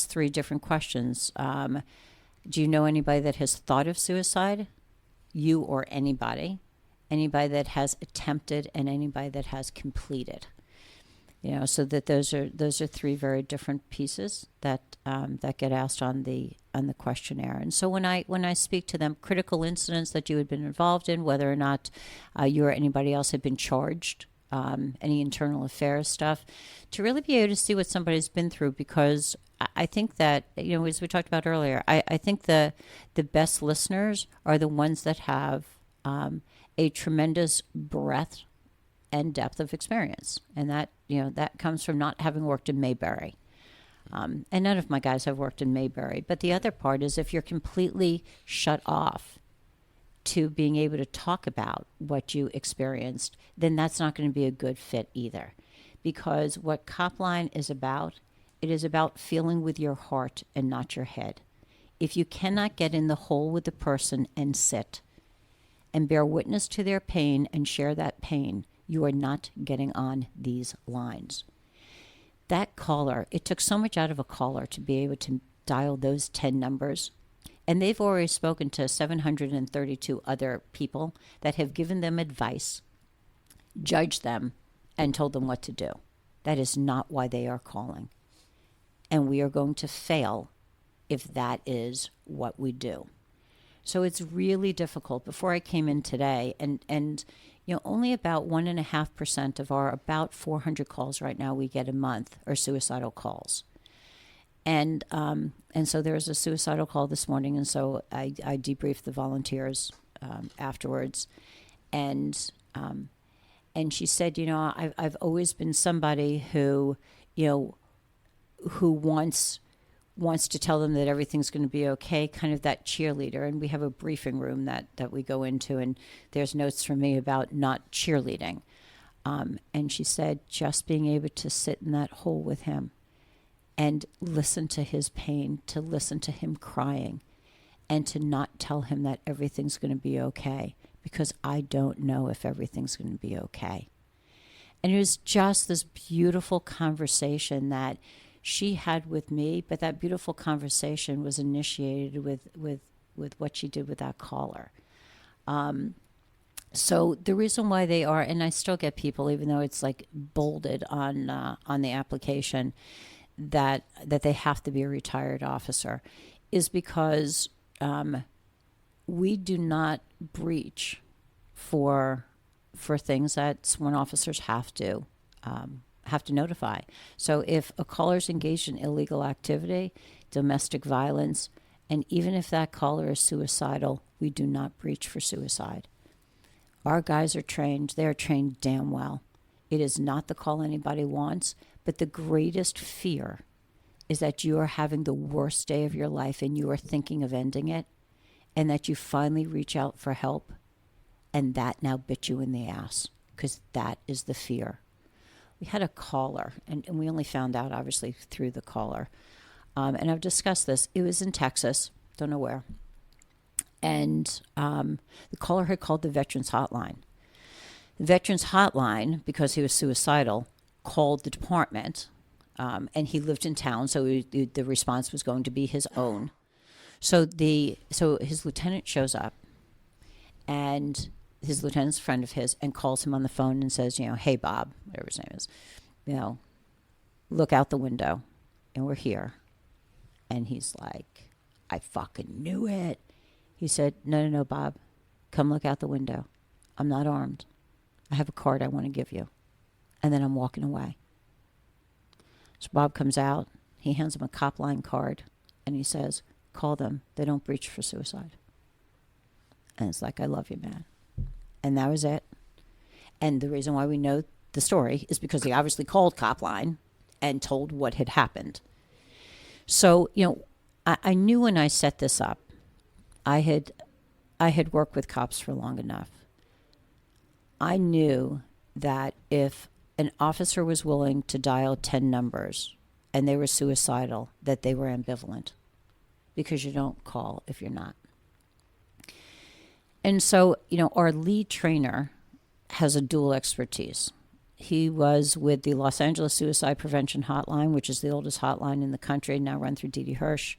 three different questions. Do you know anybody that has thought of suicide? You or anybody that has attempted, and anybody that has completed. So that those are three very different pieces that get asked on the questionnaire. And so when I speak to them, critical incidents that you had been involved in, whether or not you or anybody else had been charged, any internal affairs stuff, to really be able to see what somebody's been through, because I think that, as we talked about earlier, I think the best listeners are the ones that have a tremendous breadth and depth of experience, and that that comes from not having worked in Mayberry. And none of my guys have worked in Mayberry. But the other part is, if you're completely shut off to being able to talk about what you experienced, then that's not going to be a good fit either. Because what COPLINE is about, it is about feeling with your heart and not your head. If you cannot get in the hole with the person and sit and bear witness to their pain and share that pain, you are not getting on these lines. That caller, it took so much out of a caller to be able to dial those 10 numbers. And they've already spoken to 732 other people that have given them advice, judged them, and told them what to do. That is not why they are calling. And we are going to fail if that is what we do. So it's really difficult. Before I came in today, and only about 1.5% of our about 400 calls right now we get a month are suicidal calls. And so there was a suicidal call this morning, and so I debriefed the volunteers afterwards, and she said, I've always been somebody who wants to tell them that everything's going to be okay, kind of that cheerleader. And we have a briefing room that we go into, and there's notes from me about not cheerleading. And she said, just being able to sit in that hole with him and listen to his pain, to listen to him crying, and to not tell him that everything's going to be okay, because I don't know if everything's going to be okay. And it was just this beautiful conversation that she had with me, but that beautiful conversation was initiated with what she did with that caller. So the reason why they are, and I still get people, even though it's like bolded on the application, that they have to be a retired officer, is because we do not breach for things that sworn officers have to notify. So if a caller is engaged in illegal activity, domestic violence, and even if that caller is suicidal, we do not breach for suicide. Our guys are trained. They're trained damn well. It is not the call anybody wants, but the greatest fear is that you are having the worst day of your life and you are thinking of ending it, and that you finally reach out for help, and that now bit you in the ass, because that is the fear. We had a caller, and we only found out, obviously, through the caller. And I've discussed this. It was in Texas, don't know where. And the caller had called the Veterans Hotline. The Veterans Hotline, because he was suicidal, called the department, and he lived in town, so the response was going to be his own. So his lieutenant shows up, and his lieutenant's a friend of his, and calls him on the phone and says, hey, Bob, whatever his name is, look out the window, and we're here. And he's like, I fucking knew it. He said, no, Bob, come look out the window. I'm not armed. I have a card I want to give you. And then I'm walking away. So Bob comes out. He hands him a COPLINE card, and he says, call them. They don't breach for suicide. And it's like, I love you, man. And that was it. And the reason why we know the story is because he obviously called COPLINE and told what had happened. So, I knew when I set this up, I had worked with cops for long enough. I knew that if an officer was willing to dial 10 numbers and they were suicidal, that they were ambivalent, because you don't call if you're not. And so, our lead trainer has a dual expertise. He was with the Los Angeles Suicide Prevention Hotline, which is the oldest hotline in the country, now run through Dee Dee Hirsch.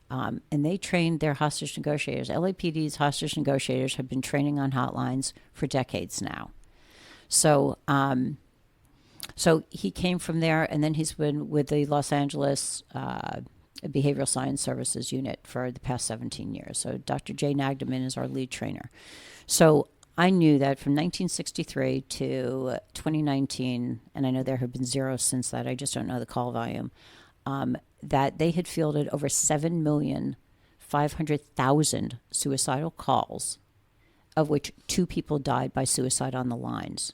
And they trained their hostage negotiators. LAPD's hostage negotiators have been training on hotlines for decades now. So, so he came from there, and then he's been with the Los Angeles Behavioral Science Services Unit for the past 17 years. So Dr. Jay Nagdeman is our lead trainer. So I knew that from 1963 to 2019, and I know there have been zeros since that, I just don't know the call volume, that they had fielded over 7,500,000 suicidal calls, of which 2 people died by suicide on the lines.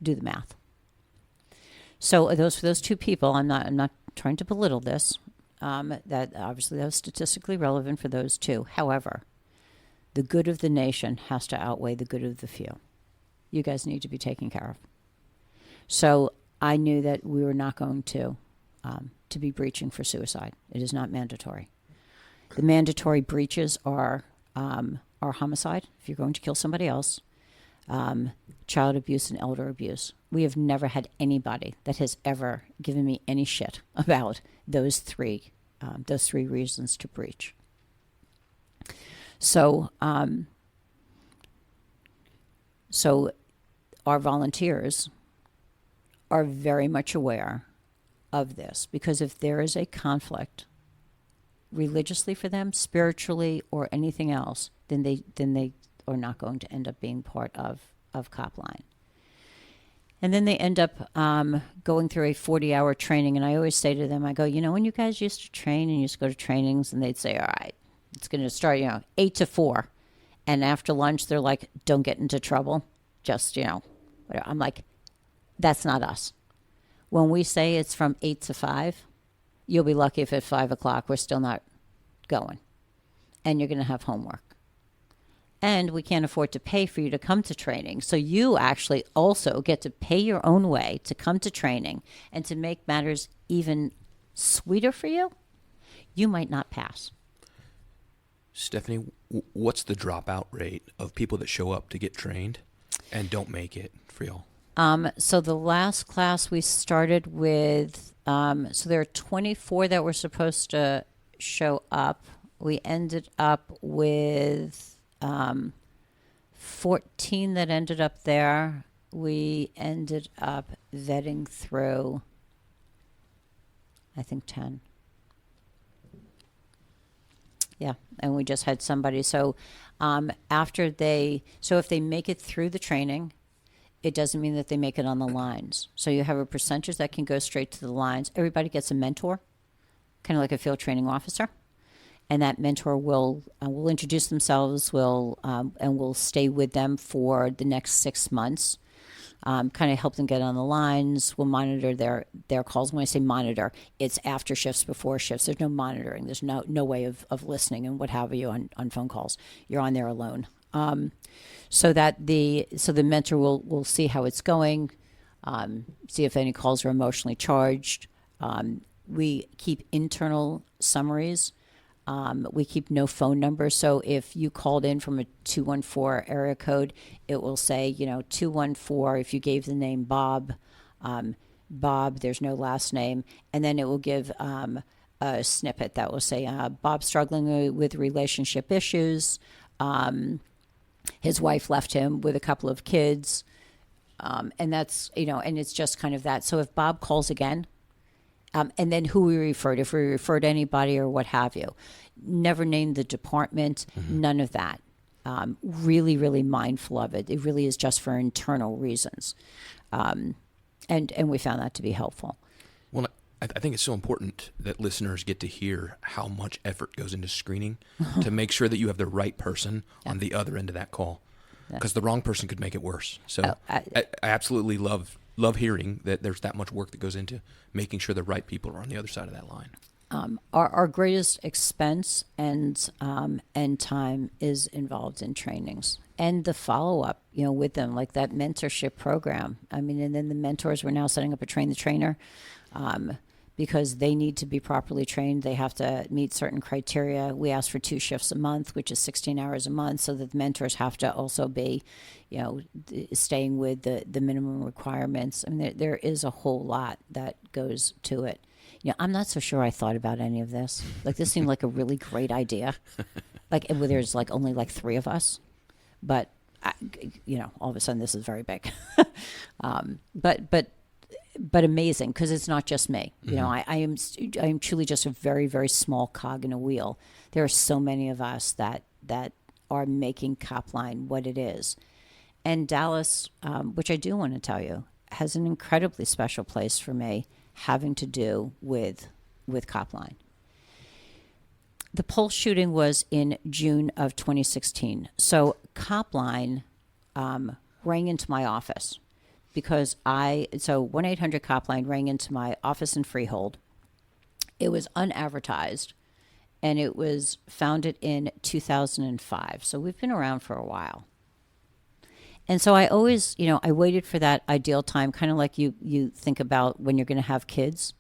Do the math. So for those 2 people, I'm not trying to belittle this. That obviously that was statistically relevant for those 2. However, the good of the nation has to outweigh the good of the few. You guys need to be taken care of. So I knew that we were not going to be breaching for suicide. It is not mandatory. The mandatory breaches are homicide, if you're going to kill somebody else, child abuse, and elder abuse. We have never had anybody that has ever given me any shit about those three reasons to breach. So, so our volunteers are very much aware of this, because if there is a conflict religiously for them, spiritually, or anything else, then they are not going to end up being part of COPLINE. And then they end up going through a 40-hour training. And I always say to them, I go, when you guys used to train and used to go to trainings, and they'd say, all right, it's going to start, 8 to 4. And after lunch, they're like, don't get into trouble. Just, whatever. I'm like, that's not us. When we say it's from 8 to 5, you'll be lucky if at 5 o'clock we're still not going. And you're going to have homework. And we can't afford to pay for you to come to training. So you actually also get to pay your own way to come to training. And to make matters even sweeter for you, you might not pass. Stephanie, what's the dropout rate of people that show up to get trained and don't make it for y'all? So the last class we started with, so there are 24 that were supposed to show up. We ended up with 14 that ended up there. We ended up vetting through, I think, 10. Yeah, and we just had somebody. So if they make it through the training, it doesn't mean that they make it on the lines. So you have a percentage that can go straight to the lines. Everybody gets a mentor, kind of like a field training officer. And that mentor will introduce themselves, and will stay with them for the next 6 months, kind of help them get on the lines. We'll monitor their calls. When I say monitor, it's after shifts, before shifts. There's no monitoring. There's no way of listening and what have you on phone calls. You're on there alone. So the mentor will see how it's going, see if any calls are emotionally charged. We keep internal summaries. We keep no phone number. So if you called in from a 214 area code, it will say, 214, if you gave the name Bob, there's no last name. And then it will give a snippet that will say, Bob struggling with relationship issues. His wife left him with a couple of kids. And that's, and it's just kind of that. So if Bob calls again, and then who we referred, if we referred anybody or what have you. Never named the department, none of that. Really, really mindful of it. It really is just for internal reasons. And we found that to be helpful. Well, I think it's so important that listeners get to hear how much effort goes into screening to make sure that you have the right person on the other end of that call. Because the wrong person could make it worse. So I absolutely love hearing that there's that much work that goes into making sure the right people are on the other side of that line. Our greatest expense and time is involved in trainings and the follow-up, with them, like that mentorship program. I mean, and then the mentors, we're now setting up a train the trainer, because they need to be properly trained. They have to meet certain criteria. We ask for 2 shifts a month, which is 16 hours a month, so that the mentors have to also be, staying with the minimum requirements. I mean, there is a whole lot that goes to it. I'm not so sure I thought about any of this. Like, this seemed like a really great idea. Like, there's like only like 3 of us, but all of a sudden this is very big. But amazing, because it's not just me. I am truly just a very, very small cog in a wheel. There are so many of us that are making COPLINE what it is. And Dallas, which I do want to tell you, has an incredibly special place for me, having to do with COPLINE. The Pulse shooting was in June of 2016. So COPLINE rang into my office because 1-800-COPLINE rang into my office in Freehold. It was unadvertised, and it was founded in 2005. So we've been around for a while. And so I always, I waited for that ideal time, kind of like you think about when you're going to have kids,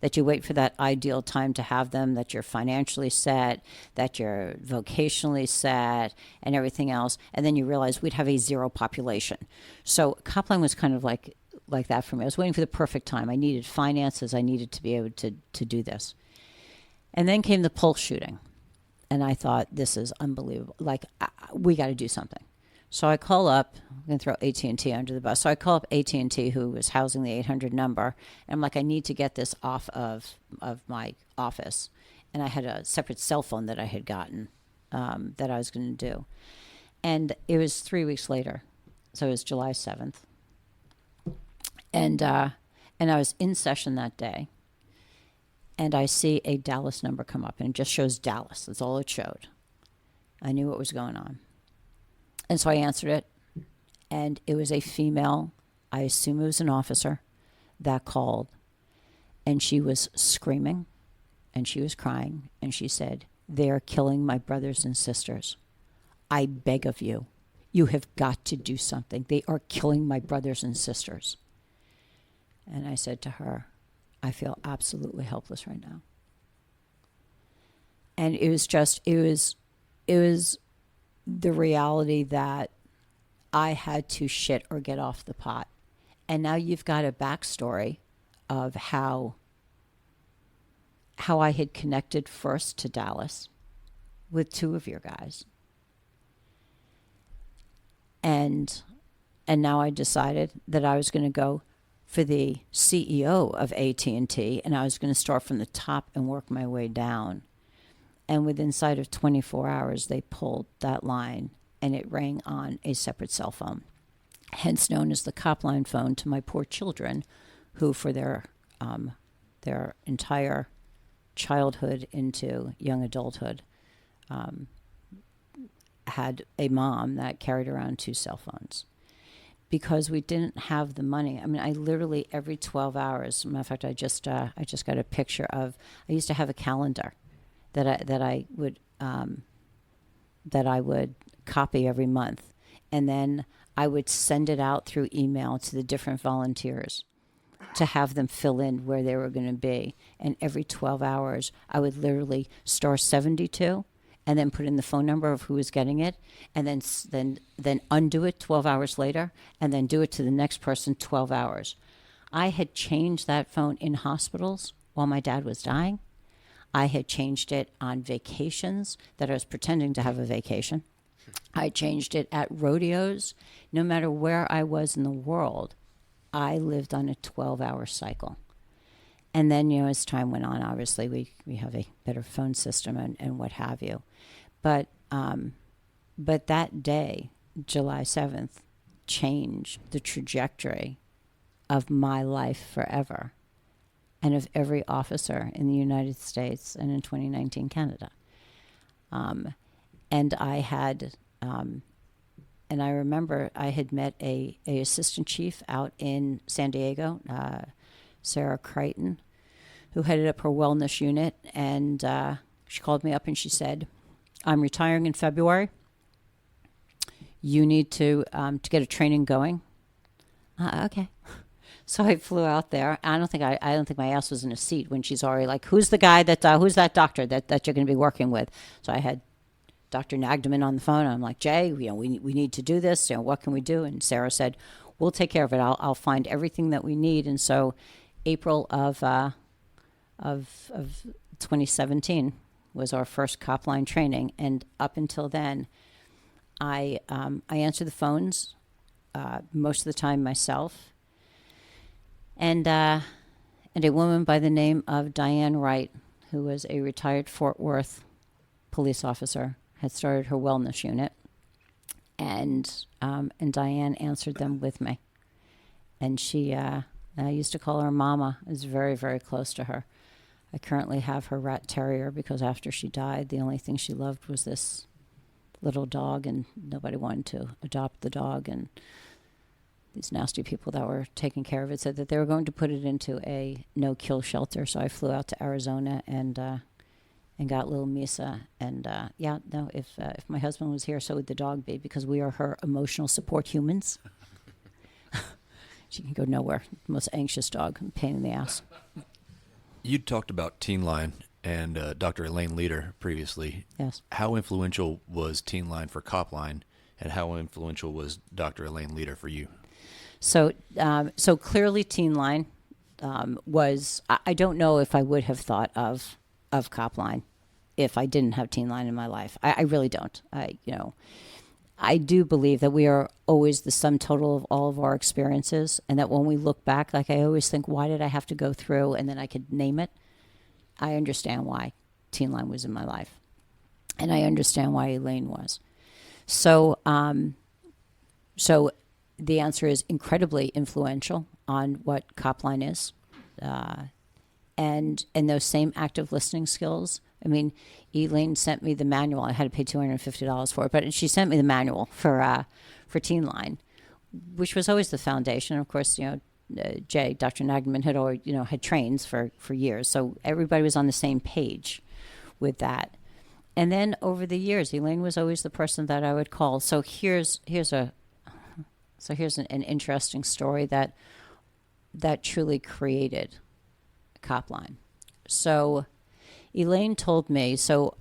that you wait for that ideal time to have them, that you're financially set, that you're vocationally set, and everything else. And then you realize we'd have a 0 population. So COPLINE was kind of like that for me. I was waiting for the perfect time. I needed finances. I needed to be able to do this. And then came the Pulse shooting. And I thought, this is unbelievable. Like, we got to do something. So I call up, I'm going to throw AT&T under the bus. So I call up AT&T, who was housing the 800 number. And I'm like, I need to get this off of my office. And I had a separate cell phone that I had gotten that I was going to do. And it was 3 weeks later. So it was July 7th. And I was in session that day. And I see a Dallas number come up. And it just shows Dallas. That's all it showed. I knew what was going on. And so I answered it, and it was a female, I assume it was an officer, that called. And she was screaming, and she was crying, and she said, "They are killing my brothers and sisters. I beg of you, you have got to do something. They are killing my brothers and sisters." And I said to her, "I feel absolutely helpless right now." And it was the reality that I had to shit or get off the pot. And now you've got a backstory of how I had connected first to Dallas with 2 of your guys. And now I decided that I was going to go for the CEO of AT&T, and I was going to start from the top and work my way down. And within inside of 24 hours, they pulled that line, and it rang on a separate cell phone, hence known as the COPLINE phone, to my poor children, who for their entire childhood into young adulthood had a mom that carried around 2 cell phones. Because we didn't have the money. I mean, I literally every 12 hours. Matter of fact, I just got a picture of. I used to have a calendar that I would copy every month, and then I would send it out through email to the different volunteers to have them fill in where they were going to be. And every 12 hours, I would literally star 72 and then put in the phone number of who was getting it, and then undo it 12 hours later, and then do it to the next person 12 hours. I had changed that phone in hospitals while my dad was dying. I had changed it on vacations that I was pretending to have a vacation. I changed it at rodeos. No matter where I was in the world, I lived on a 12-hour cycle. And then, as time went on, obviously we have a better phone system and what have you. But that day, July 7th, changed the trajectory of my life forever, and of every officer in the United States and in 2019 Canada. And I had, and I remember I had met a assistant chief out in San Diego, Sarah Crichton, who headed up her wellness unit, and she called me up and she said, "I'm retiring in February. You need to get a training going." Okay. So I flew out there. I don't think my ass was in a seat when she's already like, who's the guy who's that doctor that you're going to be working with? So I had Dr. Nagdeman on the phone. I'm like, Jay, we need to do this. What can we do? And Sarah said, we'll take care of it. I'll find everything that we need. And so April of 2017 was our first COPLINE training. And up until then, I answered the phones most of the time myself. And a woman by the name of Diane Wright, who was a retired Fort Worth police officer, had started her wellness unit. And Diane answered them with me. And she, I used to call her Mama. I was very, very close to her. I currently have her rat terrier because after she died, the only thing she loved was this little dog, and nobody wanted to adopt the dog. And these nasty people that were taking care of it said that they were going to put it into a no-kill shelter. So I flew out to Arizona and got little Misa. And if my husband was here, so would the dog be, because we are her emotional support humans. She can go nowhere. Most anxious dog, pain in the ass. You talked about Teen Line and Dr. Elaine Leader previously. Yes. How influential was Teen Line for COPLINE, and how influential was Dr. Elaine Leader for you? So clearly Teen Line was, I don't know if I would have thought of COPLINE if I didn't have Teen Line in my life. I really don't. I do believe that we are always the sum total of all of our experiences, and that when we look back, like I always think, why did I have to go through, and then I could name it. I understand why Teen Line was in my life, and I understand why Elaine was. So the answer is incredibly influential on what COPLINE is, and those same active listening skills. I mean, Elaine sent me the manual. I had to pay $250 for it, but she sent me the manual for Teen Line, which was always the foundation. Of course, Dr. Nagdeman had always, had trains for years, so everybody was on the same page with that. And then over the years, Elaine was always the person that I would call. So here's an interesting story that truly created COPLINE. So Elaine told me, so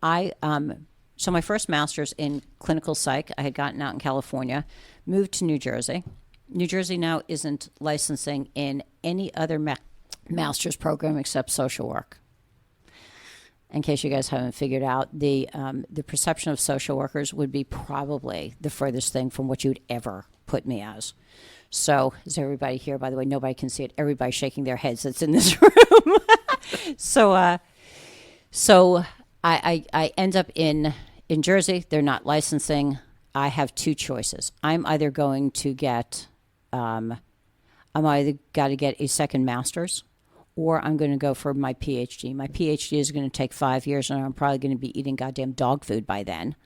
my first master's in clinical psych, I had gotten out in California, moved to New Jersey. New Jersey now isn't licensing in any other master's program except social work. In case you guys haven't figured out, the perception of social workers would be probably the furthest thing from what you'd ever put me as. So, is everybody here? By the way, nobody can see it. Everybody's shaking their heads that's in this room. So I end up in Jersey. They're not licensing. I have two choices. I'm either going to get, I'm either got to get a second master's, or I'm going to go for my PhD. My PhD is going to take 5 years, and I'm probably going to be eating goddamn dog food by then.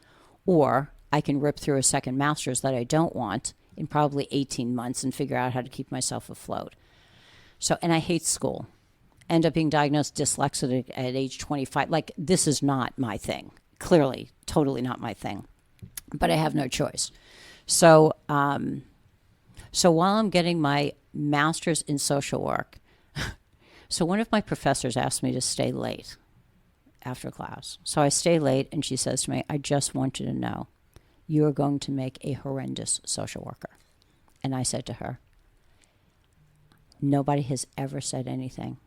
Or I can rip through a second master's that I don't want in probably 18 months and figure out how to keep myself afloat. So, and I hate school. End up being diagnosed dyslexic at age 25. Like, this is not my thing. Clearly, totally not my thing. But I have no choice. So, while I'm getting my master's in social work, so one of my professors asked me to stay late after class. So I stay late, and she says to me, I just want you to know, you are going to make a horrendous social worker. And I said to her, nobody has ever said anything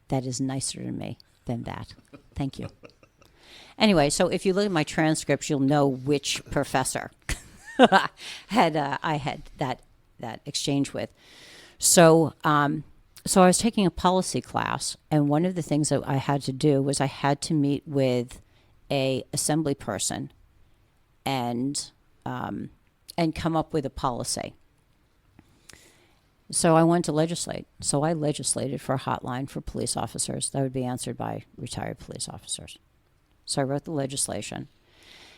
that is nicer to me than that. Thank you. Anyway, so if you look at my transcripts, you'll know which professor I had that exchange with. So I was taking a policy class, and one of the things that I had to do was I had to meet with a assembly person and come up with a policy. So I went to legislate. So I legislated for a hotline for police officers that would be answered by retired police officers. So I wrote the legislation.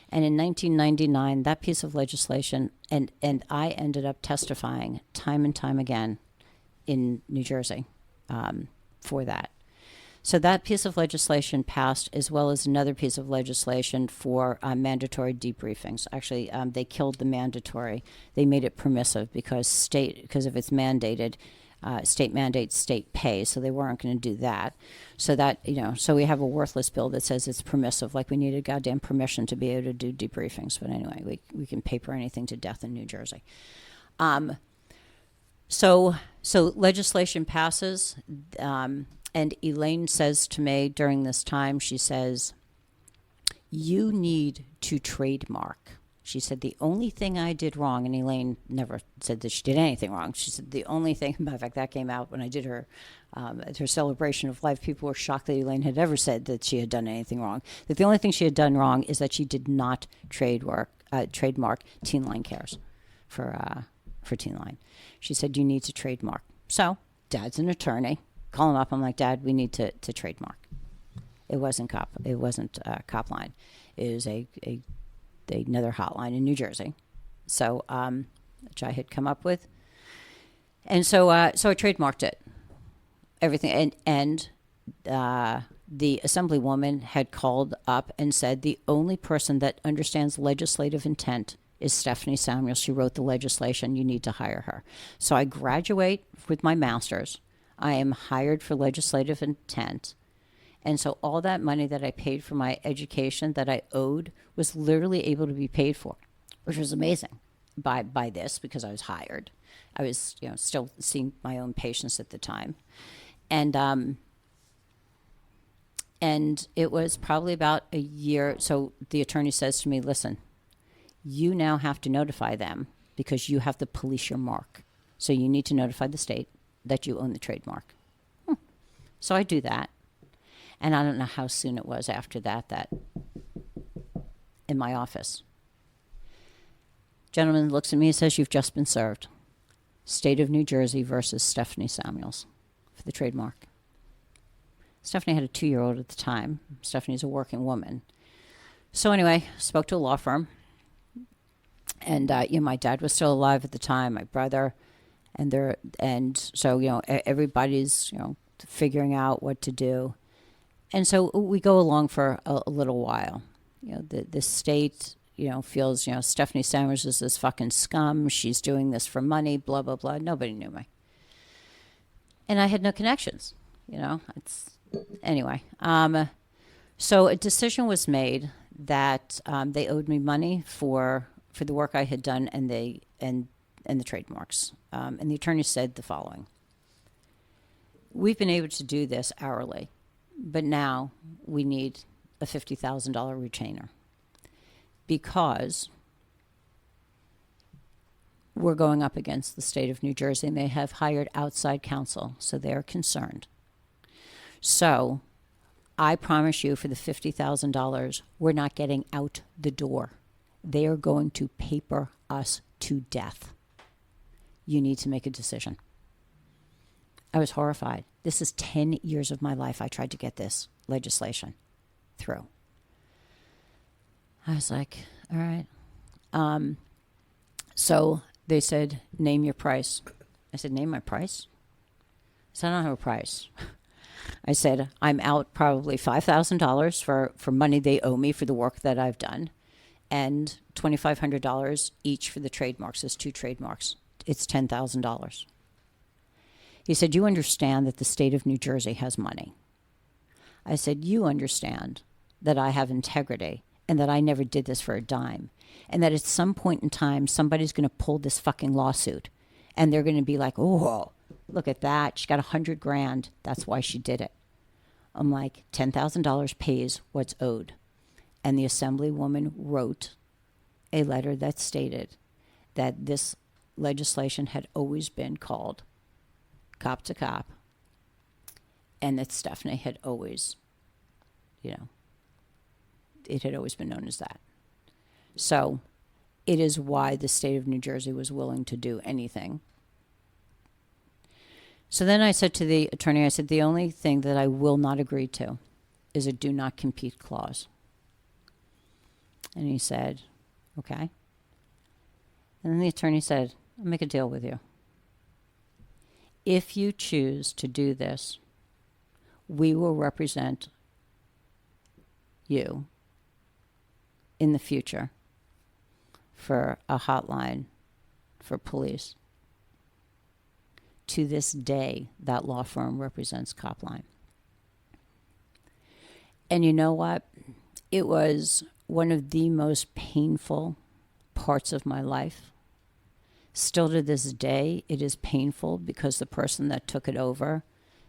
And in 1999, that piece of legislation, and I ended up testifying time and time again in New Jersey for that. So that piece of legislation passed, as well as another piece of legislation for mandatory debriefings. Actually, they killed the mandatory. They made it permissive because if it's mandated, state mandates, state pay. So they weren't going to do that. So that, so we have a worthless bill that says it's permissive, like we needed goddamn permission to be able to do debriefings. But anyway, we can paper anything to death in New Jersey. So legislation passes. And Elaine says to me during this time, she says, you need to trademark. She said, the only thing I did wrong, and Elaine never said that she did anything wrong. She said, the only thing, matter of fact, that came out when I did at her celebration of life. People were shocked that Elaine had ever said that she had done anything wrong. That the only thing she had done wrong is that she did not trademark Teen Line Cares for Teen Line. She said, you need to trademark. So, Dad's an attorney. Call him up. I'm like, Dad, we need to trademark. It wasn't COPLINE. It was another hotline in New Jersey. So, which I had come up with. And so I trademarked it. Everything. And the assemblywoman had called up and said the only person that understands legislative intent is Stephanie Samuel. She wrote the legislation. You need to hire her. So I graduate with my master's. I am hired for legislative intent. And so all that money that I paid for my education that I owed was literally able to be paid for, which was amazing by this because I was hired. I was, still seeing my own patients at the time. And it was probably about a year. So the attorney says to me, listen, you now have to notify them because you have to police your mark. So you need to notify the state that you own the trademark. So I do that. And I don't know how soon it was after that in my office. Gentleman looks at me and says, you've just been served. State of New Jersey versus Stephanie Samuels for the trademark. Stephanie had a 2-year-old at the time. Stephanie's a working woman. So anyway, spoke to a law firm. And my dad was still alive at the time, my brother. And so, everybody's, figuring out what to do. And so we go along for a little while. The state, feels, Stephanie Samuels is this fucking scum. She's doing this for money, blah, blah, blah. Nobody knew me. And I had no connections, anyway. So a decision was made that they owed me money for the work I had done and the trademarks. And the attorney said the following. We've been able to do this hourly, but now we need a $50,000 retainer because we're going up against the state of New Jersey and they have hired outside counsel, so they're concerned. So I promise you for the $50,000, we're not getting out the door. They are going to paper us to death. You need to make a decision. I was horrified. This is 10 years of my life I tried to get this legislation through. I was like, all right. So they said, name your price. I said, name my price? I said, I don't have a price. I said, I'm out probably $5,000 for money they owe me for the work that I've done, and $2,500 each for the trademarks. There's 2 trademarks. It's $10,000. He said, you understand that the state of New Jersey has money. I said, you understand that I have integrity and that I never did this for a dime, and that at some point in time, somebody's going to pull this fucking lawsuit and they're going to be like, oh, look at that. She got $100,000. That's why she did it. I'm like, $10,000 pays what's owed. And the assemblywoman wrote a letter that stated that this legislation had always been called cop to cop, and that Stephanie had always, it had always been known as that. So it is why the state of New Jersey was willing to do anything. So then I said to the attorney, I said, the only thing that I will not agree to is a do not compete clause. And he said, okay. And then the attorney said, I'll make a deal with you. If you choose to do this, we will represent you in the future for a hotline for police. To this day, that law firm represents COPLINE. And you know what? It was one of the most painful parts of my life. Still to this day, it is painful because the person that took it over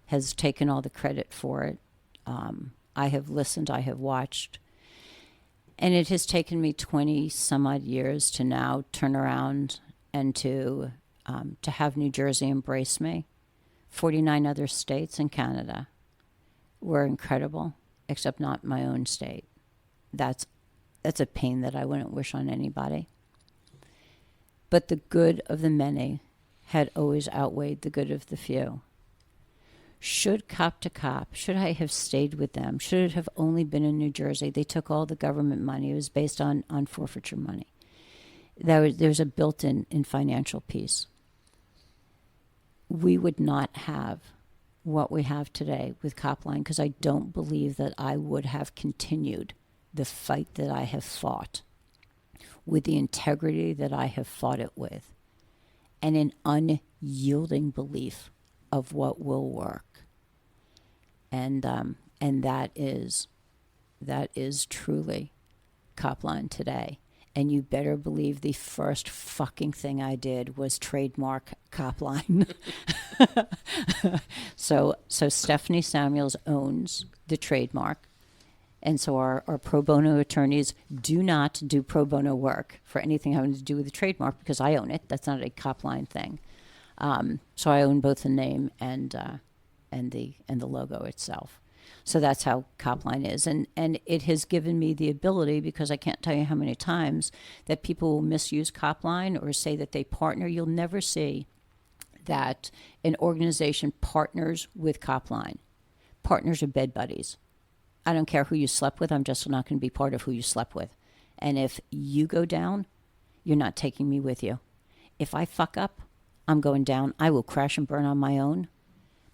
has taken all the credit for it. I have listened, I have watched, and it has taken me 20 some odd years to now turn around and to have New Jersey embrace me. 49 other states and Canada were incredible, except not my own state. That's a pain that I wouldn't wish on anybody. But the good of the many had always outweighed the good of the few. Should cop to cop, should I have stayed with them? Should it have only been in New Jersey? They took all the government money. It was based on forfeiture money. There was a built-in financial piece. We would not have what we have today with COPLINE because I don't believe that I would have continued the fight that I have fought with the integrity that I have fought it with and an unyielding belief of what will work. And that is truly COPLINE today. And you better believe the first fucking thing I did was trademark COPLINE. So Stephanie Samuels owns the trademark. And so our pro bono attorneys do not do pro bono work for anything having to do with the trademark because I own it. That's not a COPLINE thing. So I own both the name and the logo itself. So that's how COPLINE is. And it has given me the ability, because I can't tell you how many times that people will misuse COPLINE or say that they partner. You'll never see that an organization partners with COPLINE. Partners are bed buddies. I don't care who you slept with. I'm just not going to be part of who you slept with. And if you go down, you're not taking me with you. If I fuck up, I'm going down. I will crash and burn on my own,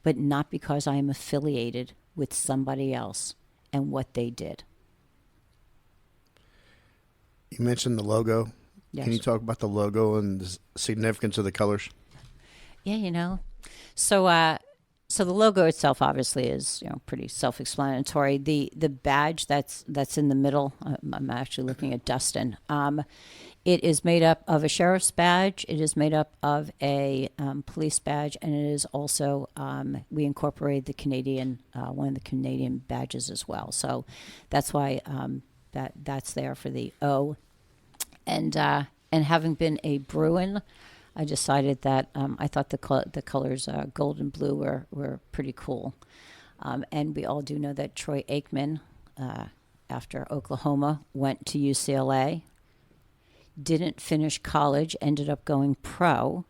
but not because I am affiliated with somebody else and what they did. You mentioned the logo. Yes. Can you talk about the logo and the significance of the colors? Yeah, so the logo itself obviously is, pretty self-explanatory. The badge that's in the middle, I'm actually looking at Dustin. It is made up of a sheriff's badge. It is made up of a police badge, and it is also we incorporate the Canadian one of the Canadian badges as well. So that's why that's there for the O. And having been a Bruin, I decided that I thought the colors gold and blue were pretty cool. And we all do know that Troy Aikman, after Oklahoma, went to UCLA, didn't finish college, ended up going pro,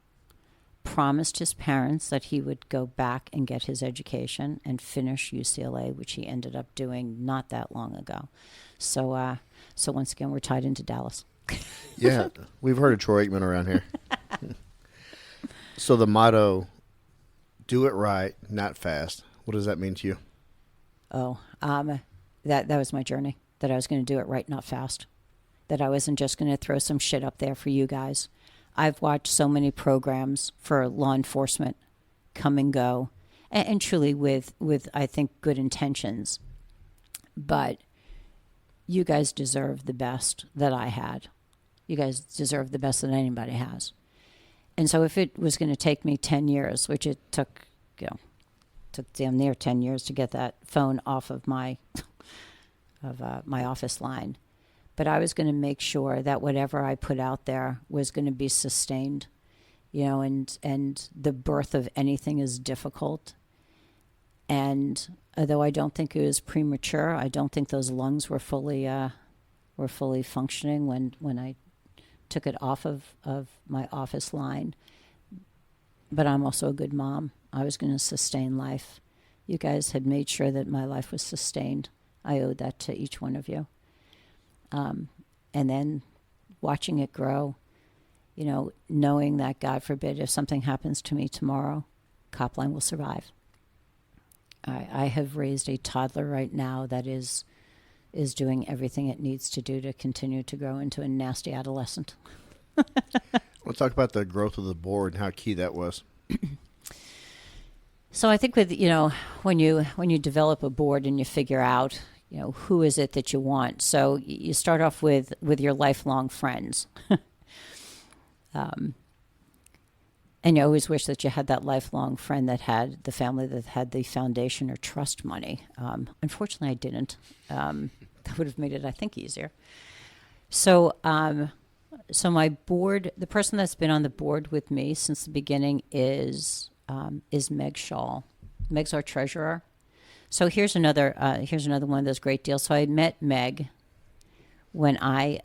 promised his parents that he would go back and get his education and finish UCLA, which he ended up doing not that long ago. So once again, we're tied into Dallas. Yeah, we've heard of Troy Aikman around here. So the motto, do it right, not fast. What does that mean to you? Oh, that was my journey, that I was going to do it right, not fast. That I wasn't just going to throw some shit up there for you guys. I've watched so many programs for law enforcement come and go, and truly with I think good intentions. But you guys deserve the best that I had. You guys deserve the best that anybody has. And so if it was going to take me 10 years, which it took damn near 10 years to get that phone off of my office line. But I was going to make sure that whatever I put out there was going to be sustained, and the birth of anything is difficult. And although I don't think it was premature, I don't think those lungs were fully functioning when I took it off of my office line. But I'm also a good mom. I was going to sustain life. You guys had made sure that my life was sustained. I owed that to each one of you. And then watching it grow, knowing that, God forbid, if something happens to me tomorrow, COPLINE will survive. I have raised a toddler right now that is doing everything it needs to do to continue to grow into a nasty adolescent. Let's talk about the growth of the board and how key that was. So I think with, when you develop a board and you figure out, who is it that you want. So you start off with your lifelong friends. And you always wish that you had that lifelong friend that had the family that had the foundation or trust money. Unfortunately, I didn't. That would have made it, I think, easier. So, so my board, the person that's been on the board with me since the beginning is Meg Shaw. Meg's our treasurer. So here's another one of those great deals. So I met Meg when I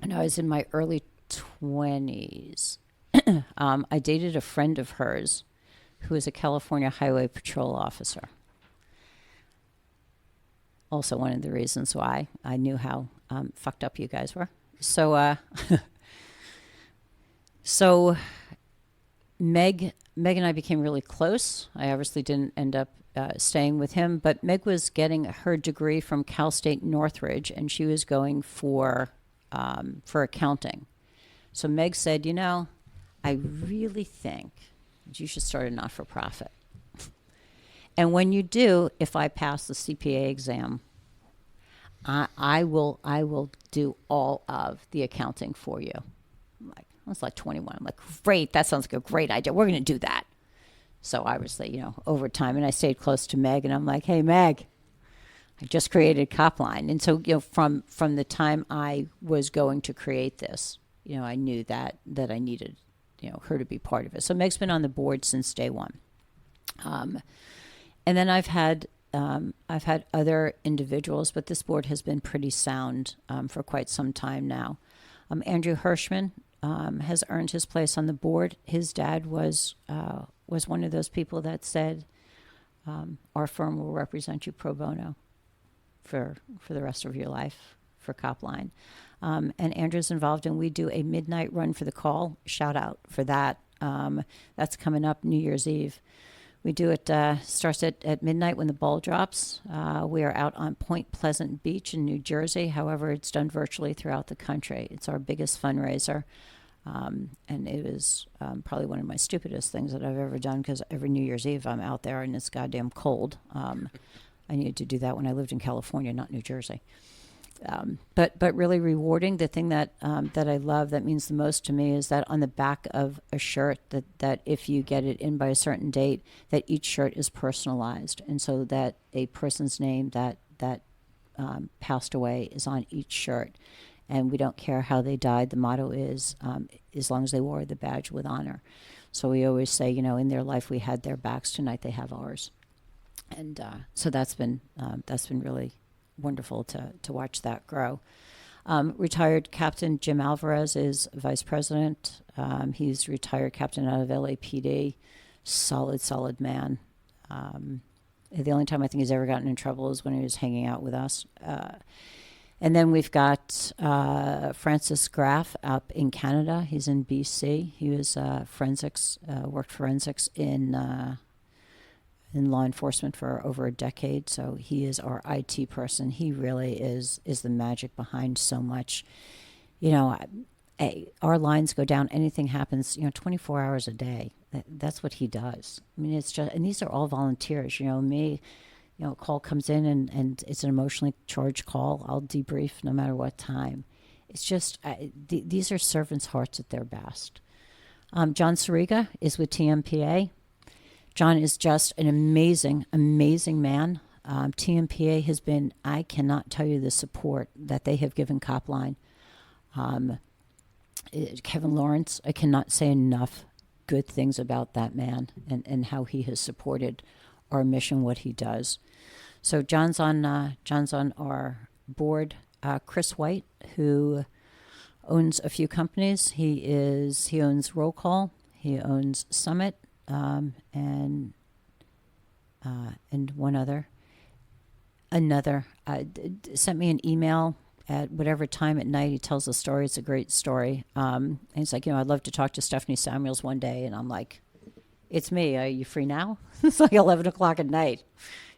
was in my early 20s. I dated a friend of hers who is a California Highway Patrol officer. Also one of the reasons why I knew how fucked up you guys were. So, so Meg and I became really close. I obviously didn't end up staying with him, but Meg was getting her degree from Cal State Northridge, and she was going for accounting. So Meg said, I really think that you should start a not-for-profit. And when you do, if I pass the CPA exam, I will do all of the accounting for you. I was like 21. I'm like, great, that sounds like a great idea. We're going to do that. So obviously, over time, and I stayed close to Meg, and I'm like, hey, Meg, I just created COPLINE. And so, from the time I was going to create this, I knew that I needed, her to be part of it. So Meg's been on the board since day one. And then I've had other individuals, but this board has been pretty sound for quite some time now. Andrew Hirschman has earned his place on the board. His dad was one of those people that said, our firm will represent you pro bono for the rest of your life for COPLINE. And Andrew's involved, and we do a midnight run for the call. Shout out for that. That's coming up New Year's Eve. We do it, starts at midnight when the ball drops. We are out on Point Pleasant Beach in New Jersey. However, it's done virtually throughout the country. It's our biggest fundraiser. And it is probably one of my stupidest things that I've ever done, because every New Year's Eve I'm out there and it's goddamn cold. I needed to do that when I lived in California, not New Jersey. But really rewarding. The thing that I love, that means the most to me, is that on the back of a shirt, that if you get it in by a certain date, that each shirt is personalized, and so that a person's name that passed away is on each shirt, and we don't care how they died. The motto is, as long as they wore the badge with honor. So we always say, in their life we had their backs, tonight they have ours, and so that's been really wonderful to watch that grow. Retired Captain Jim Alvarez is vice president. He's retired captain out of LAPD. Solid man. The only time I think he's ever gotten in trouble is when he was hanging out with us. And then we've got Francis Graff up in Canada. He's in BC. He was worked forensics in law enforcement for over a decade, so he is our IT person. He really is the magic behind so much. Our lines go down, anything happens, 24 hours a day. That's what he does. I mean, it's just, and these are all volunteers. A call comes in and it's an emotionally charged call. I'll debrief no matter what time. It's just, these are servants' hearts at their best. John Sariga is with TMPA. John is just an amazing man. TMPA has been, I cannot tell you the support that they have given COPLINE. Kevin Lawrence, I cannot say enough good things about that man and how he has supported our mission, what he does. So John's on our board. Chris White, who owns a few companies. He owns Roll Call. He owns Summit. And one other. Another sent me an email at whatever time at night. He tells a story. It's a great story. And he's like, I'd love to talk to Stephanie Samuels one day. And I'm like, it's me. Are you free now? It's like 11 o'clock at night.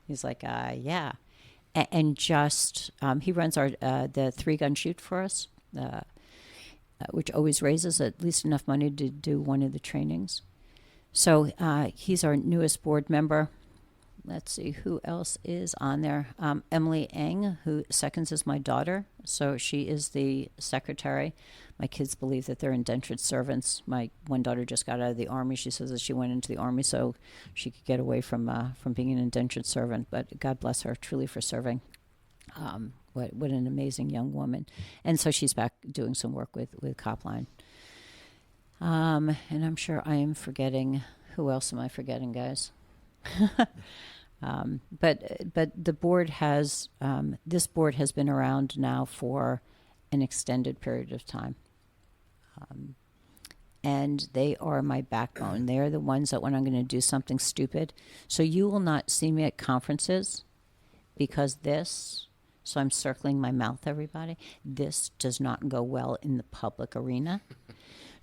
He's like, yeah. And just, he runs the 3-gun shoot for us, which always raises at least enough money to do one of the trainings. So he's our newest board member. Let's see who else is on there. Emily Eng, who seconds is my daughter. So she is the secretary. My kids believe that they're indentured servants. My one daughter just got out of the Army. She says that she went into the Army so she could get away from being an indentured servant. But God bless her, truly, for serving. What an amazing young woman. And so she's back doing some work with COPLINE. And I'm sure I am forgetting. Who else am I forgetting, guys? But the board has this board has been around now for an extended period of time, and they are my backbone. They are the ones that when I'm going to do something stupid, so you will not see me at conferences because this. So I'm circling my mouth, everybody. This does not go well in the public arena.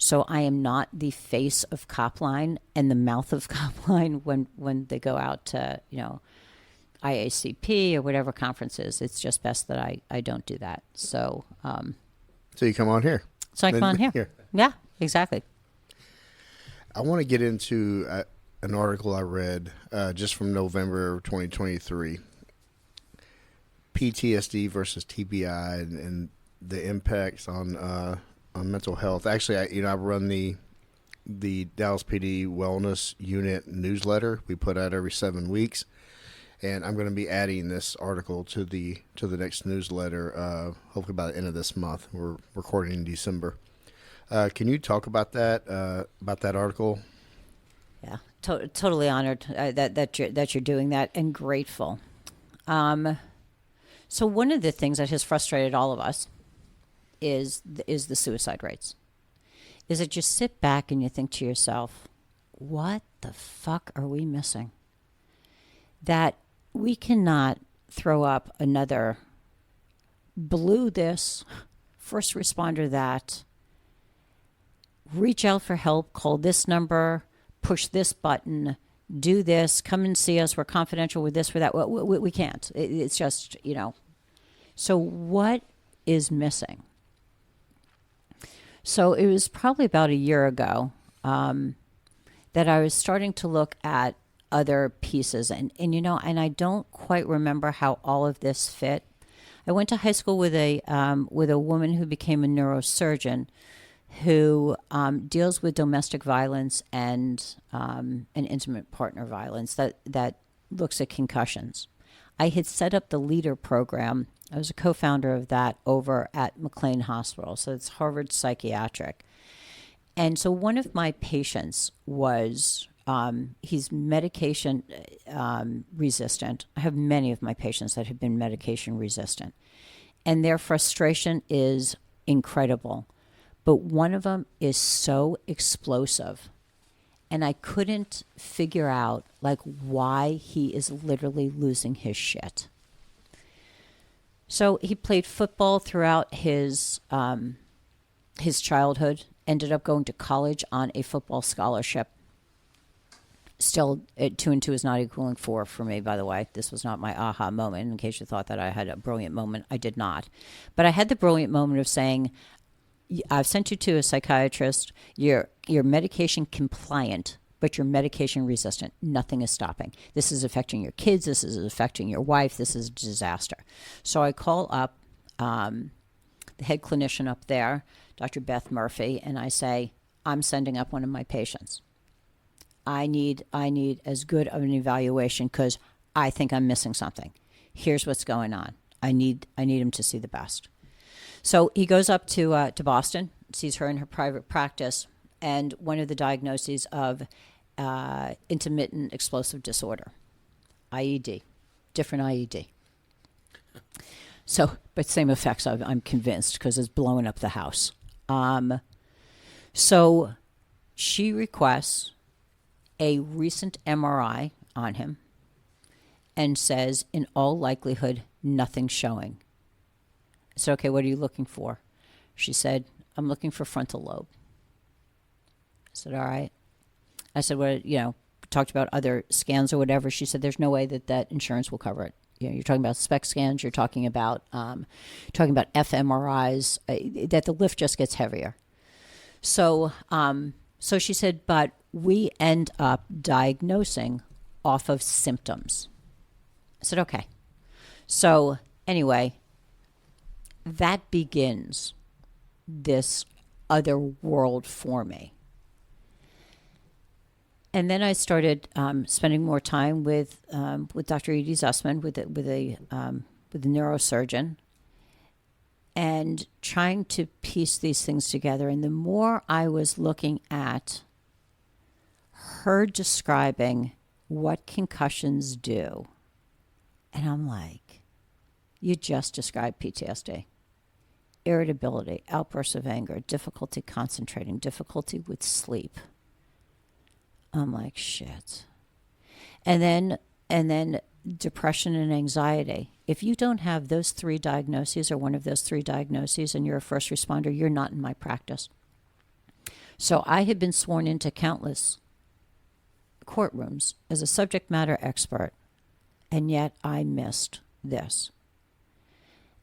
So I am not the face of COPLINE and the mouth of COPLINE when they go out to, IACP or whatever conferences. It's just best that I don't do that. So So you come on here. So I come on here. Yeah, exactly. I want to get into an article I read just from November 2023. PTSD versus TBI and the impacts on mental health. Actually, I run the Dallas PD Wellness Unit newsletter we put out every 7 weeks, and I'm going to be adding this article to the next newsletter. Hopefully by the end of this month. We're recording in December. Can you talk about that article? Yeah, totally honored that you're doing that and grateful. So one of the things that has frustrated all of us is the suicide rates. Is that you sit back and you think to yourself, what the fuck are we missing? That we cannot throw up another blew this, first responder that, reach out for help, call this number, push this button, do this, come and see us, we're confidential with this, with that. We can't. It's just, So what is missing? So it was probably about a year ago that I was starting to look at other pieces. And I don't quite remember how all of this fit. I went to high school with a woman who became a neurosurgeon who deals with domestic violence and intimate partner violence that looks at concussions. I had set up the LEADER program. I was a co-founder of that over at McLean Hospital. So it's Harvard Psychiatric. And so one of my patients was, he's medication resistant. I have many of my patients that have been medication resistant. And their frustration is incredible. But one of them is so explosive. And I couldn't figure out why he is literally losing his shit. So he played football throughout his childhood, ended up going to college on a football scholarship. Still, 2 and 2 is not equaling 4 for me, by the way. This was not my aha moment. In case you thought that I had a brilliant moment, I did not. But I had the brilliant moment of saying, I've sent you to a psychiatrist. You're medication compliant, but you're medication resistant. Nothing is stopping. This is affecting your kids. This is affecting your wife. This is a disaster. So I call up the head clinician up there, Dr. Beth Murphy, and I say, I'm sending up one of my patients. I need as good of an evaluation because I think I'm missing something. Here's what's going on. I need him to see the best. So he goes up to Boston, sees her in her private practice, and one of the diagnoses of intermittent explosive disorder, IED, different IED. So, but same effects, I'm convinced, because it's blowing up the house. So she requests a recent MRI on him and says, in all likelihood, nothing's showing. I said, okay, what are you looking for? She said, I'm looking for frontal lobe. I said, all right. I said, well, talked about other scans or whatever. She said, there's no way that insurance will cover it. You're talking about SPECT scans. You're talking about fMRIs. That the lift just gets heavier. So she said, but we end up diagnosing off of symptoms. I said, okay. So anyway, that begins this other world for me. And then I started spending more time with Dr. Edie Zussman, with a neurosurgeon, and trying to piece these things together. And the more I was looking at her describing what concussions do, and I'm like, you just described PTSD. Irritability, outbursts of anger, difficulty concentrating, difficulty with sleep. I'm like, shit. And then depression and anxiety. If you don't have those 3 diagnoses or one of those 3 diagnoses and you're a first responder, you're not in my practice. So I had been sworn into countless courtrooms as a subject matter expert, and yet I missed this.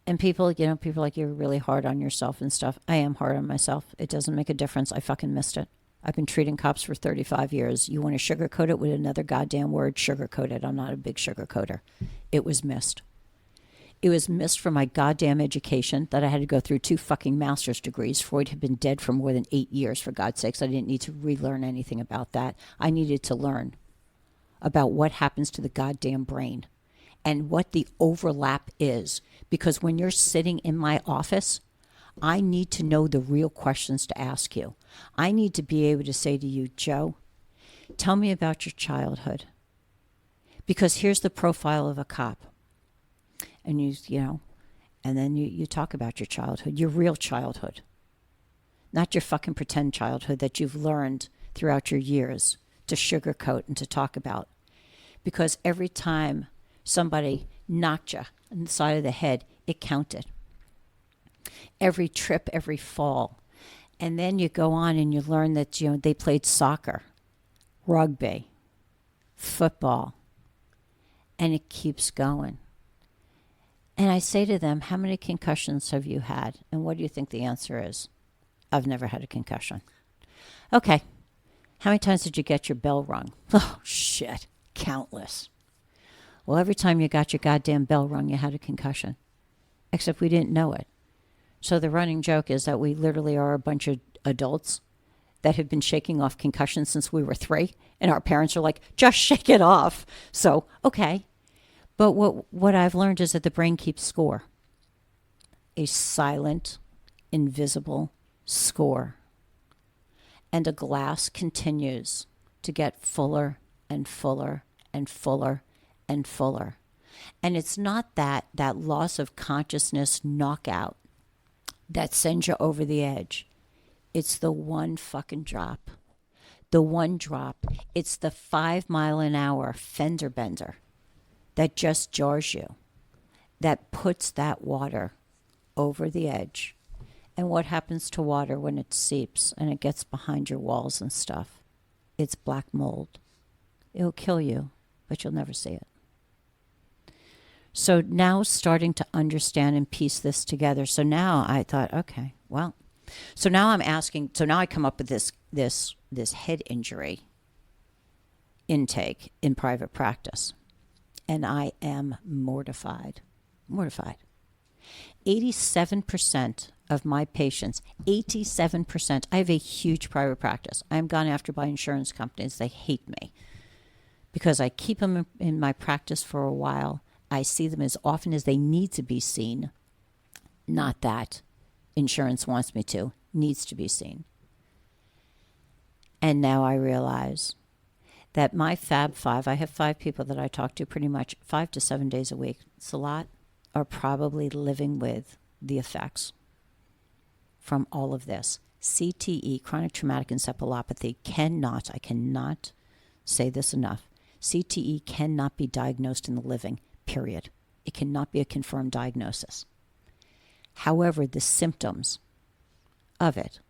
And people are like, you're really hard on yourself and stuff. I am hard on myself. It doesn't make a difference. I fucking missed it. I've been treating cops for 35 years. You want to sugarcoat it with another goddamn word, sugarcoat it. I'm not a big sugarcoater. It was missed. It was missed from my goddamn education that I had to go through 2 fucking master's degrees. Freud had been dead for more than 8 years, for God's sakes. I didn't need to relearn anything about that. I needed to learn about what happens to the goddamn brain and what the overlap is. Because when you're sitting in my office, I need to know the real questions to ask you. I need to be able to say to you, Joe, tell me about your childhood. Because here's the profile of a cop. And and then you talk about your childhood, your real childhood. Not your fucking pretend childhood that you've learned throughout your years to sugarcoat and to talk about. Because every time somebody knocked you on the side of the head, it counted. Every trip, every fall. And then you go on and you learn that, they played soccer, rugby, football, and it keeps going. And I say to them, how many concussions have you had? And what do you think the answer is? I've never had a concussion. Okay. How many times did you get your bell rung? Oh, shit. Countless. Well, every time you got your goddamn bell rung, you had a concussion. Except we didn't know it. So the running joke is that we literally are a bunch of adults that have been shaking off concussions since we were 3. And our parents are like, just shake it off. So, okay. But what I've learned is that the brain keeps score. A silent, invisible score. And a glass continues to get fuller and fuller and fuller and fuller. And it's not that loss of consciousness knockout that sends you over the edge. It's the one fucking drop. The one drop. It's the 5-mile-an-hour fender bender that just jars you, that puts that water over the edge. And what happens to water when it seeps and it gets behind your walls and stuff? It's black mold. It'll kill you, but you'll never see it. So now starting to understand and piece this together. So now I thought, okay, well, so now I'm asking, so now I come up with this head injury intake in private practice. And I am mortified. 87% of my patients, 87%, I have a huge private practice. I'm gone after by insurance companies. They hate me because I keep them in my practice for a while. I see them as often as they need to be seen. Not that insurance wants me to, needs to be seen. And now I realize that my Fab 5, I have 5 people that I talk to pretty much 5 to 7 days a week. It's a lot. Are probably living with the effects from all of this. CTE, chronic traumatic encephalopathy, I cannot say this enough. CTE cannot be diagnosed in the living, period. It cannot be a confirmed diagnosis. However, the symptoms of it,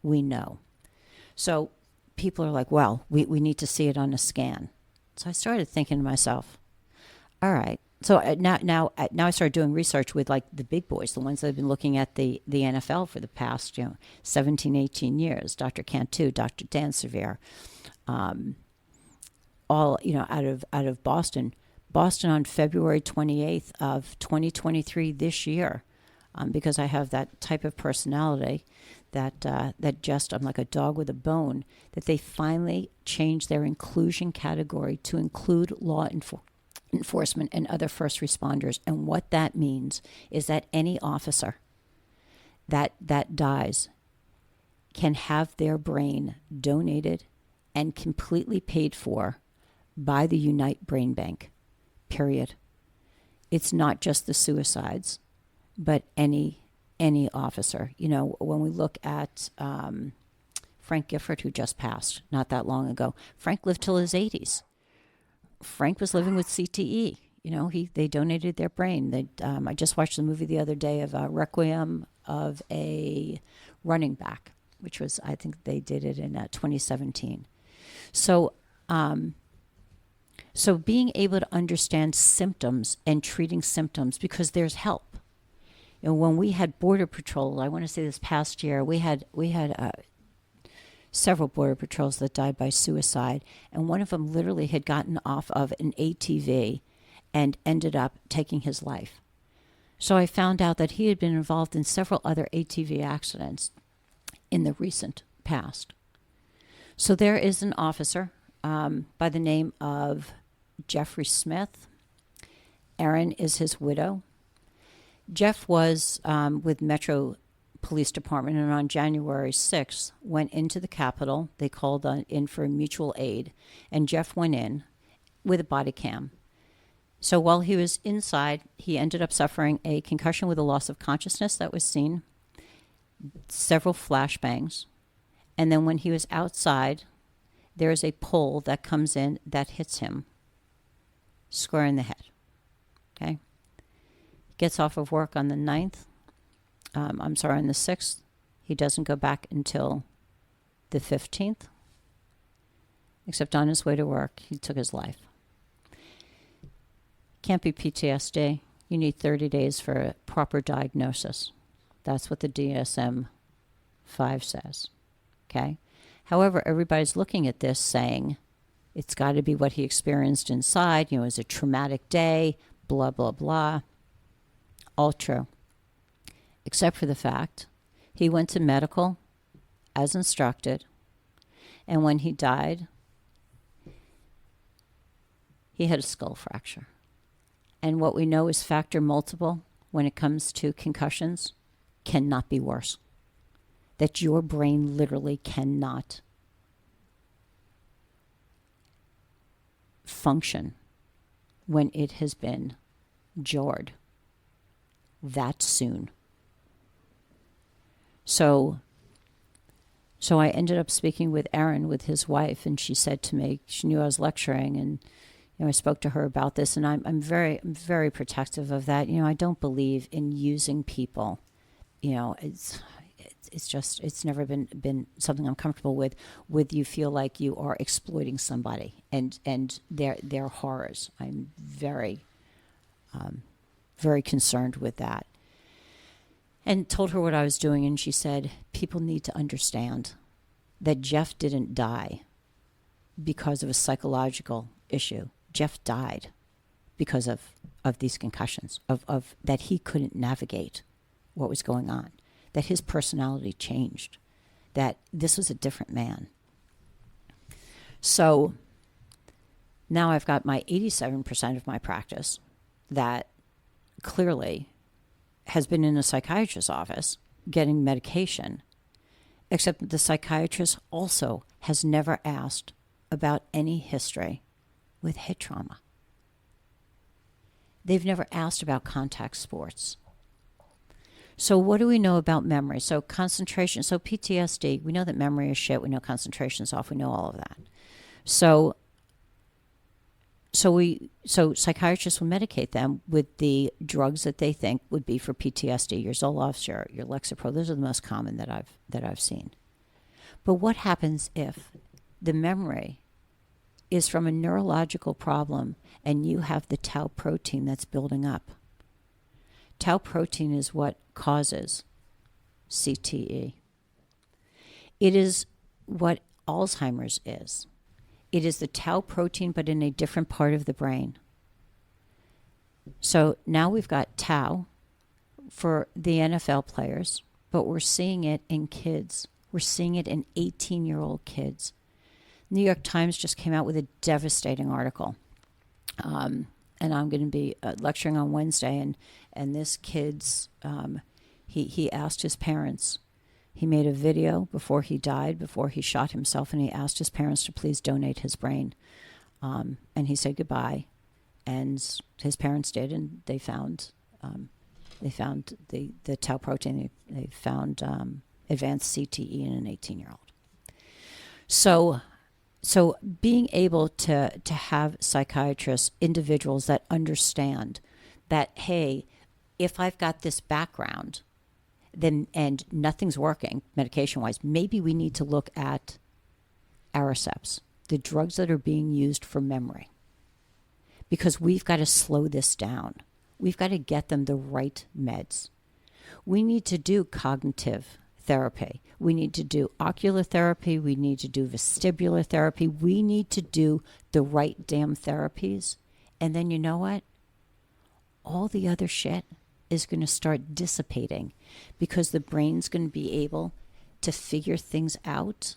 we know. So people are like, well, we need to see it on a scan. So I started thinking to myself, all right. So now I started doing research with like the big boys, the ones that have been looking at the NFL for the past 17, 18 years. Dr. Cantu, Dr. Dan Severe, all out of Boston. Boston on February 28th of 2023 this year, because I have that type of personality that just I'm like a dog with a bone. That they finally changed their inclusion category to include law enforcement and other first responders. And what that means is that any officer that dies can have their brain donated and completely paid for by the Unite Brain Bank, period. It's not just the suicides, but any officer. When we look at Frank Gifford, who just passed not that long ago, Frank lived till his 80s. Frank was living with CTE. They donated their brain. I just watched the movie the other day of Requiem of a Running Back, which was, I think they did it in 2017. So being able to understand symptoms and treating symptoms, because there's help. When we had Border Patrol, I want to say this past year, we had several Border Patrols that died by suicide, and one of them literally had gotten off of an ATV and ended up taking his life. So I found out that he had been involved in several other ATV accidents in the recent past. So there is an officer by the name of Jeffrey Smith. Erin is his widow. Jeff was with Metro Police Department, and on January 6th went into the Capitol. They called in for mutual aid, and Jeff went in with a body cam. So while he was inside, he ended up suffering a concussion with a loss of consciousness that was seen, several flashbangs, and then when he was outside, there is a pole that comes in that hits him square in the head. Okay? Gets off of work on the 9th. On the 6th. He doesn't go back until the 15th. Except on his way to work, he took his life. Can't be PTSD. You need 30 days for a proper diagnosis. That's what the DSM-5 says. Okay? However, everybody's looking at this saying it's got to be what he experienced inside. It was a traumatic day, blah, blah, blah. All true. Except for the fact he went to medical as instructed, and when he died, he had a skull fracture. And what we know is factor multiple when it comes to concussions cannot be worse. That your brain literally cannot function when it has been jarred that soon. So I ended up speaking with Erin, with his wife, and she said to me, she knew I was lecturing, and I spoke to her about this, and I'm very protective of that. I don't believe in using people. It's it's never been something I'm comfortable with you feel like you are exploiting somebody and their horrors. I'm very concerned with that. And told her what I was doing, and she said, people need to understand that Jeff didn't die because of a psychological issue. Jeff died because of these concussions, of that he couldn't navigate what was going on, that his personality changed, that this was a different man. So now I've got my 87% of my practice that clearly has been in a psychiatrist's office getting medication, except that the psychiatrist also has never asked about any history with head trauma. They've never asked about contact sports. So what do we know about memory? So concentration, so PTSD, we know that memory is shit, we know concentration's off, we know all of that. So psychiatrists will medicate them with the drugs that they think would be for PTSD, your Zoloft, your Lexapro. Those are the most common that I've seen. But what happens if the memory is from a neurological problem, and you have the tau protein that's building up. Tau protein is what causes CTE. It is what Alzheimer's is. It is the tau protein, but in a different part of the brain. So now we've got tau for the NFL players, but we're seeing it in kids. We're seeing it in 18-year-old kids. New York Times just came out with a devastating article. And I'm going to be lecturing on Wednesday, and this kid's, he asked his parents. He made a video before he died, before he shot himself, and he asked his parents to please donate his brain. And he said goodbye, and his parents did, and they found the tau protein. They found advanced CTE in an 18-year-old. So being able to have psychiatrists, individuals that understand that, hey, if I've got this background, then and nothing's working medication-wise, maybe we need to look at Ariceps, the drugs that are being used for memory, because we've got to slow this down. We've got to get them the right meds. We need to do cognitive therapy. We need to do ocular therapy. We need to do vestibular therapy. We need to do the right damn therapies. And then you know what? All the other shit is going to start dissipating because the brain's going to be able to figure things out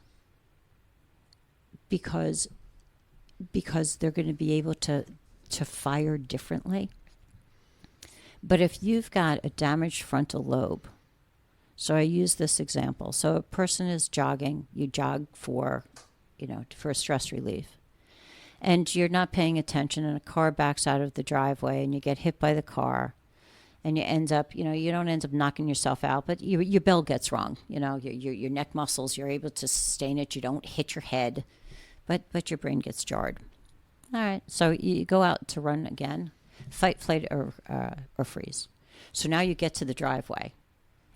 because they're going to be able to fire differently. But if you've got a damaged frontal lobe, so I use this example. So a person is jogging. You jog for stress relief. And you're not paying attention, and a car backs out of the driveway, and you get hit by the car. And you end up, you don't end up knocking yourself out, but your bell gets wrong. Your neck muscles, you're able to sustain it. You don't hit your head, but your brain gets jarred. All right, so you go out to run again, fight, flight, or freeze. So now you get to the driveway.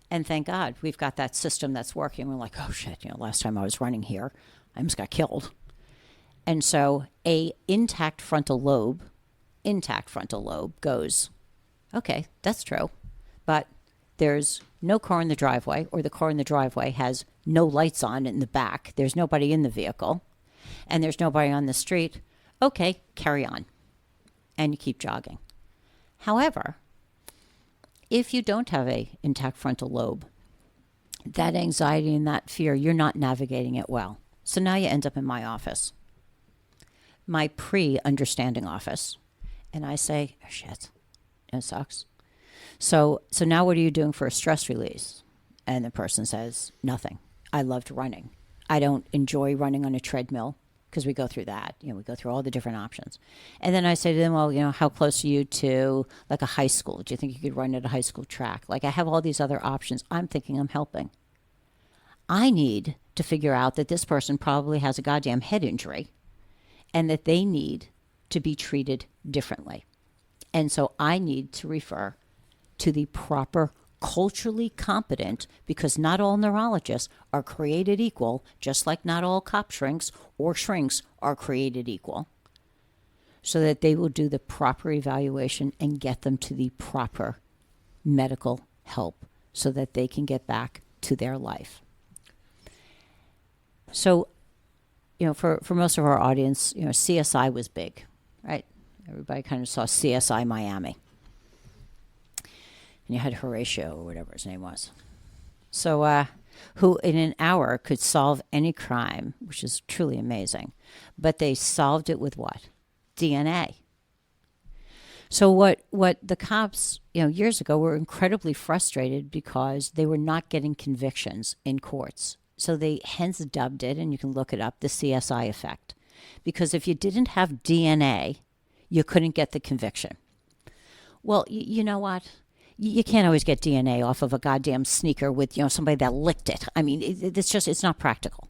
And thank God we've got that system that's working. We're like, oh shit, last time I was running here, I almost got killed. And so a intact frontal lobe goes, okay, that's true. But there's no car in the driveway, or the car in the driveway has no lights on in the back. There's nobody in the vehicle, and there's nobody on the street. Okay, carry on. And you keep jogging. However, if you don't have a intact frontal lobe, that anxiety and that fear, you're not navigating it well. So now you end up in my office, my pre-understanding office, and I say, oh, shit, it sucks. So now what are you doing for a stress release? And the person says, nothing. I loved running. I don't enjoy running on a treadmill, because we go through that. We go through all the different options. And then I say to them, well, how close are you to like a high school? Do you think you could run at a high school track? Like, I have all these other options. I'm thinking I'm helping. I need to figure out that this person probably has a goddamn head injury and that they need to be treated differently. And so I need to refer to the proper culturally competent, because not all neurologists are created equal, just like not all cop shrinks or shrinks are created equal, so that they will do the proper evaluation and get them to the proper medical help so that they can get back to their life. So, for most of our audience, CSI was big, right? Everybody kind of saw CSI Miami. And you had Horatio, or whatever his name was. So, who in an hour could solve any crime, which is truly amazing. But they solved it with what? DNA. So what the cops, years ago were incredibly frustrated because they were not getting convictions in courts. So they hence dubbed it, and you can look it up, the CSI effect. Because if you didn't have DNA, you couldn't get the conviction. Well, you know what? You can't always get DNA off of a goddamn sneaker with, somebody that licked it. I mean, it's not practical.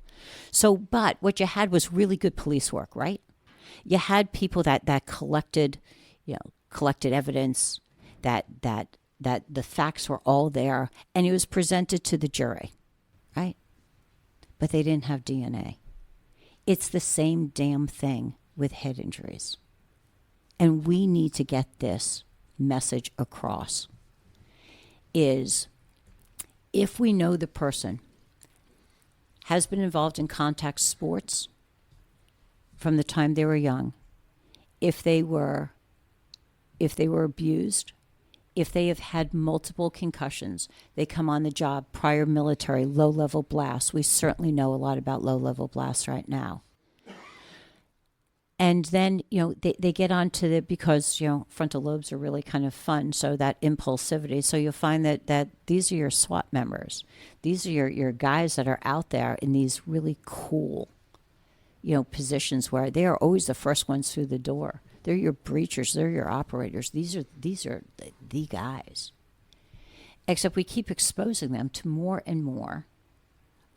So, but what you had was really good police work, right? You had people that collected evidence, that the facts were all there, and it was presented to the jury, right? But they didn't have DNA. It's the same damn thing with head injuries. And we need to get this message across. Is if we know the person has been involved in contact sports from the time they were young, if they were abused, if they have had multiple concussions, they come on the job, prior military, low-level blasts. We certainly know a lot about low-level blasts right now. And then, they get onto the, because, frontal lobes are really kind of fun, so that impulsivity. So you'll find that these are your SWAT members. These are your guys that are out there in these really cool, positions where they are always the first ones through the door. They're your breachers. They're your operators. These are the guys. Except we keep exposing them to more and more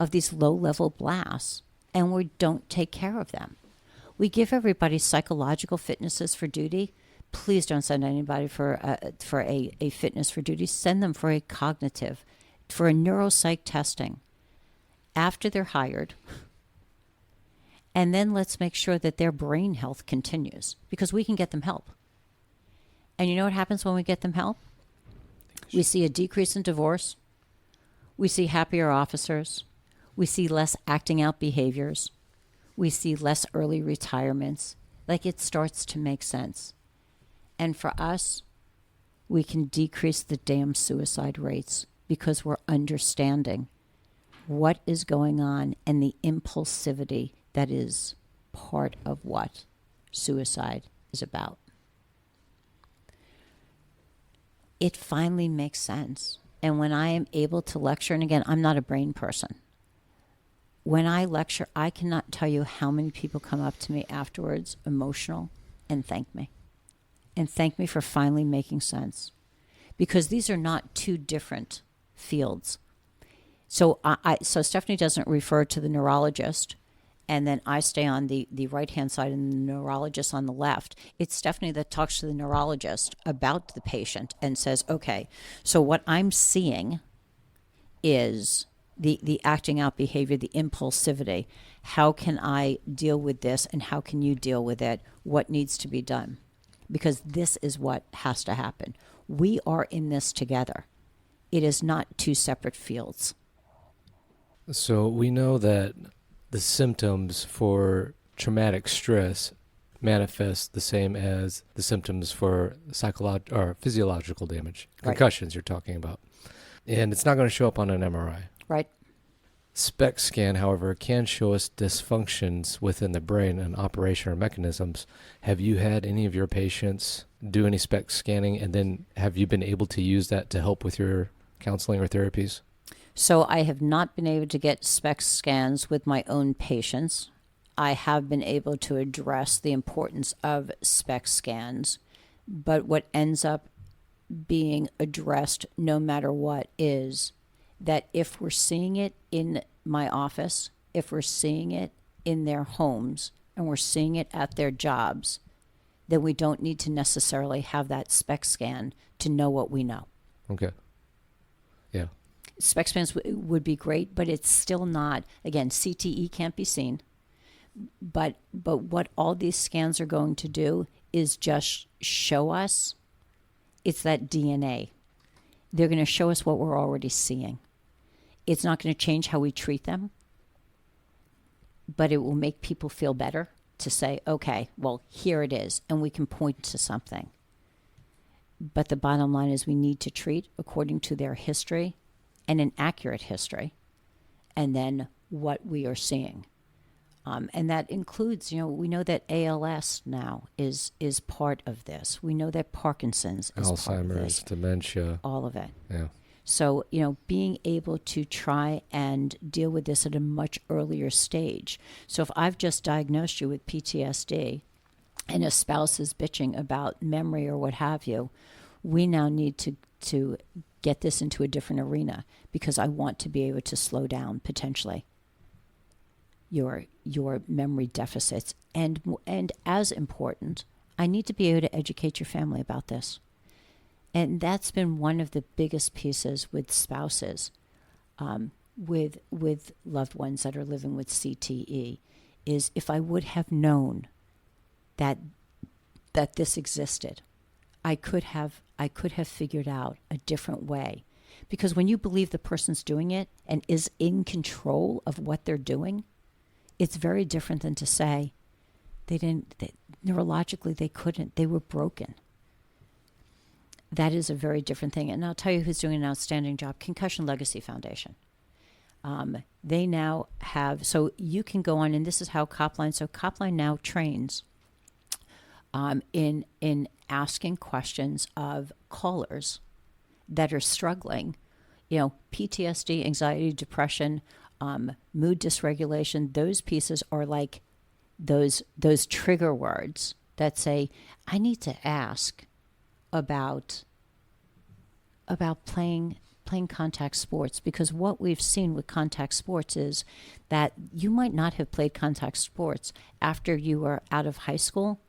of these low-level blasts, and we don't take care of them. We give everybody psychological fitnesses for duty. Please don't send anybody for a fitness for duty. Send them for a cognitive, for a neuropsych testing after they're hired. And then let's make sure that their brain health continues, because we can get them help. And you know what happens when we get them help? We see a decrease in divorce. We see happier officers. We see less acting out behaviors. We see less early retirements. Like, it starts to make sense. And for us, we can decrease the damn suicide rates because we're understanding what is going on and the impulsivity that is part of what suicide is about. It finally makes sense. And when I am able to lecture, and again, I'm not a brain person. When I lecture, I cannot tell you how many people come up to me afterwards, emotional, and thank me. And thank me for finally making sense. Because these are not two different fields. So so Stephanie doesn't refer to the neurologist, and then I stay on the right-hand side and the neurologist on the left. It's Stephanie that talks to the neurologist about the patient and says, okay, so what I'm seeing is the acting out behavior, the impulsivity. How can I deal with this, and how can you deal with it? What needs to be done? Because this is what has to happen. We are in this together. It is not two separate fields. So we know that the symptoms for traumatic stress manifest the same as the symptoms for psychological or physiological damage, concussions you're talking about. And it's not going to show up on an MRI. Right. SPECT scan, however, can show us dysfunctions within the brain and operational mechanisms. Have you had any of your patients do any SPECT scanning, and then have you been able to use that to help with your counseling or therapies? So I have not been able to get SPECT scans with my own patients. I have been able to address the importance of SPECT scans, but what ends up being addressed no matter what is that if we're seeing it in my office, if we're seeing it in their homes, and we're seeing it at their jobs, then we don't need to necessarily have that SPECT scan to know what we know. Okay. Yeah. SPECT scans would be great, but it's still not, again, CTE can't be seen. But what all these scans are going to do is just show us, it's that DNA. They're going to show us what we're already seeing. It's not going to change how we treat them, but it will make people feel better to say, okay, well, here it is, and we can point to something. But the bottom line is we need to treat according to their history and an accurate history, and then what we are seeing. And that includes, we know that ALS now is part of this. We know that Parkinson's is part of this. Alzheimer's, dementia. All of it. Yeah. So, being able to try and deal with this at a much earlier stage. So if I've just diagnosed you with PTSD and a spouse is bitching about memory or what have you, we now need to get this into a different arena, because I want to be able to slow down potentially your memory deficits. And as important, I need to be able to educate your family about this. And that's been one of the biggest pieces with spouses, with loved ones that are living with CTE, is if I would have known that this existed, I could have figured out a different way. Because when you believe the person's doing it and is in control of what they're doing, it's very different than to say neurologically they couldn't, they were broken. That is a very different thing. And I'll tell you who's doing an outstanding job, Concussion Legacy Foundation. They now have, so you can go on, and this is how COPLINE, so COPLINE now trains in asking questions of callers that are struggling, PTSD, anxiety, depression, mood dysregulation. Those pieces are like those trigger words that say, I need to ask about playing contact sports, because what we've seen with contact sports is that you might not have played contact sports after you were out of high school,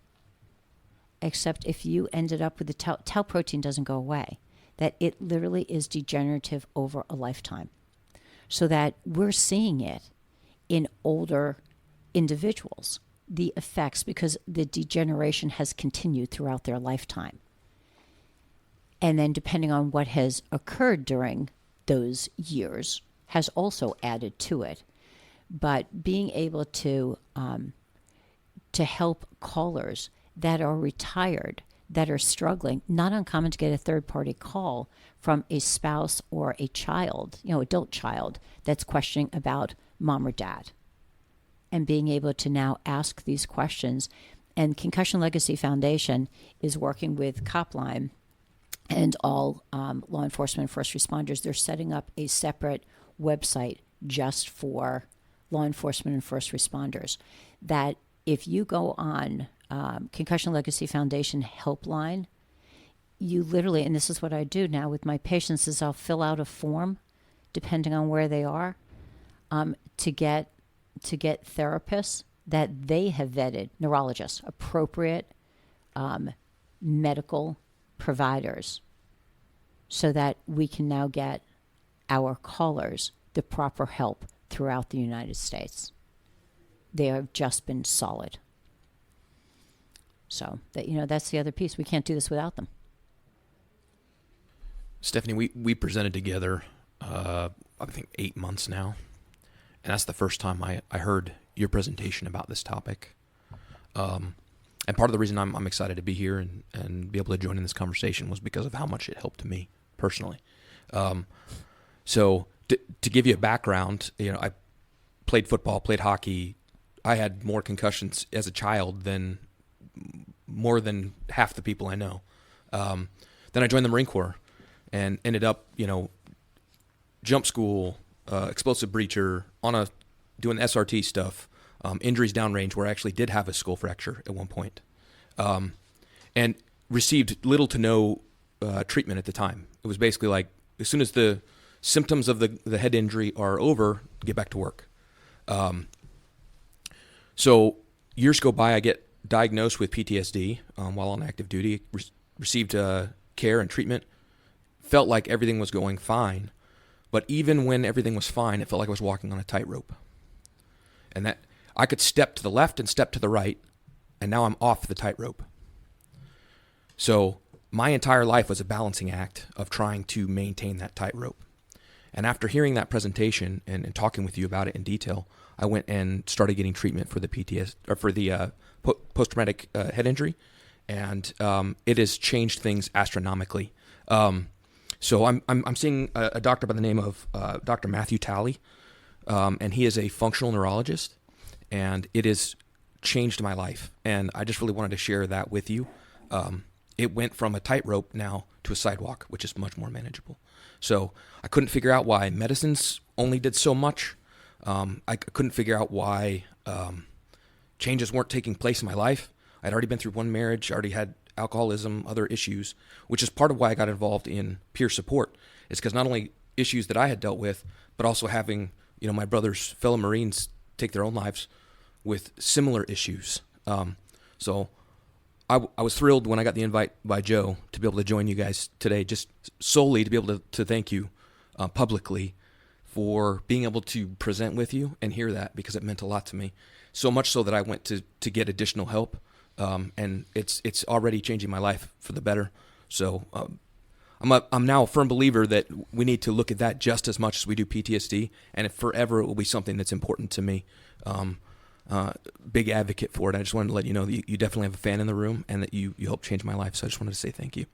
except if you ended up with the tau protein doesn't go away, that it literally is degenerative over a lifetime. So that we're seeing it in older individuals, the effects, because the degeneration has continued throughout their lifetime. And then depending on what has occurred during those years has also added to it. But being able to help callers that are retired, that are struggling, not uncommon to get a third-party call from a spouse or a child, adult child, that's questioning about mom or dad. And being able to now ask these questions. And Concussion Legacy Foundation is working with COPLINE and all law enforcement and first responders. They're setting up a separate website just for law enforcement and first responders, that if you go on Concussion Legacy Foundation helpline, you literally, and this is what I do now with my patients, is I'll fill out a form depending on where they are to get therapists that they have vetted, neurologists, appropriate medical providers, so that we can now get our callers the proper help throughout the United States. They have just been solid. So that, that's the other piece. We can't do this without them. Stephanie, we presented together, I think 8 months now, and that's the first time I heard your presentation about this topic. And part of the reason I'm excited to be here and be able to join in this conversation was because of how much it helped me personally. So to give you a background, I played football, played hockey. I had more concussions as a child than more than half the people I know. Then I joined the Marine Corps and ended up, jump school, explosive breacher, doing SRT stuff, injuries downrange, where I actually did have a skull fracture at one point, and received little to no treatment at the time. It was basically like, as soon as the symptoms of the head injury are over, get back to work. So years go by, I get diagnosed with PTSD while on active duty, received care and treatment, felt like everything was going fine. But even when everything was fine, it felt like I was walking on a tightrope. And that I could step to the left and step to the right, and now I'm off the tightrope. So my entire life was a balancing act of trying to maintain that tightrope. And after hearing that presentation and talking with you about it in detail, I went and started getting treatment for the PTSD, or for the post-traumatic head injury, and it has changed things astronomically. So I'm seeing a doctor by the name of Dr. Matthew Talley, and he is a functional neurologist, and it has changed my life. And I just really wanted to share that with you. It went from a tightrope now to a sidewalk, which is much more manageable. So I couldn't figure out why medicines only did so much. I couldn't figure out why changes weren't taking place in my life. I'd already been through one marriage, already had alcoholism, other issues, which is part of why I got involved in peer support. It's because not only issues that I had dealt with, but also having, my brother's fellow Marines take their own lives with similar issues. So I was thrilled when I got the invite by Joe to be able to join you guys today, just solely to be able to thank you publicly for being able to present with you and hear that, because it meant a lot to me. So much so that I went to get additional help, and it's already changing my life for the better. So I'm now a firm believer that we need to look at that just as much as we do PTSD, and forever it will be something that's important to me. Big advocate for it. I just wanted to let you know that you definitely have a fan in the room, and that you helped change my life. So I just wanted to say thank you.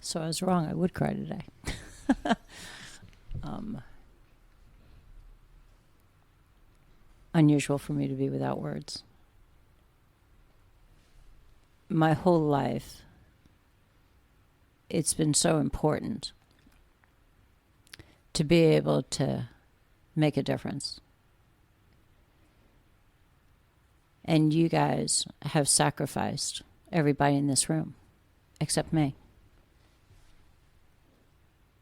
So I was wrong. I would cry today. Unusual for me to be without words. My whole life, it's been so important to be able to make a difference. And you guys have sacrificed, everybody in this room, except me,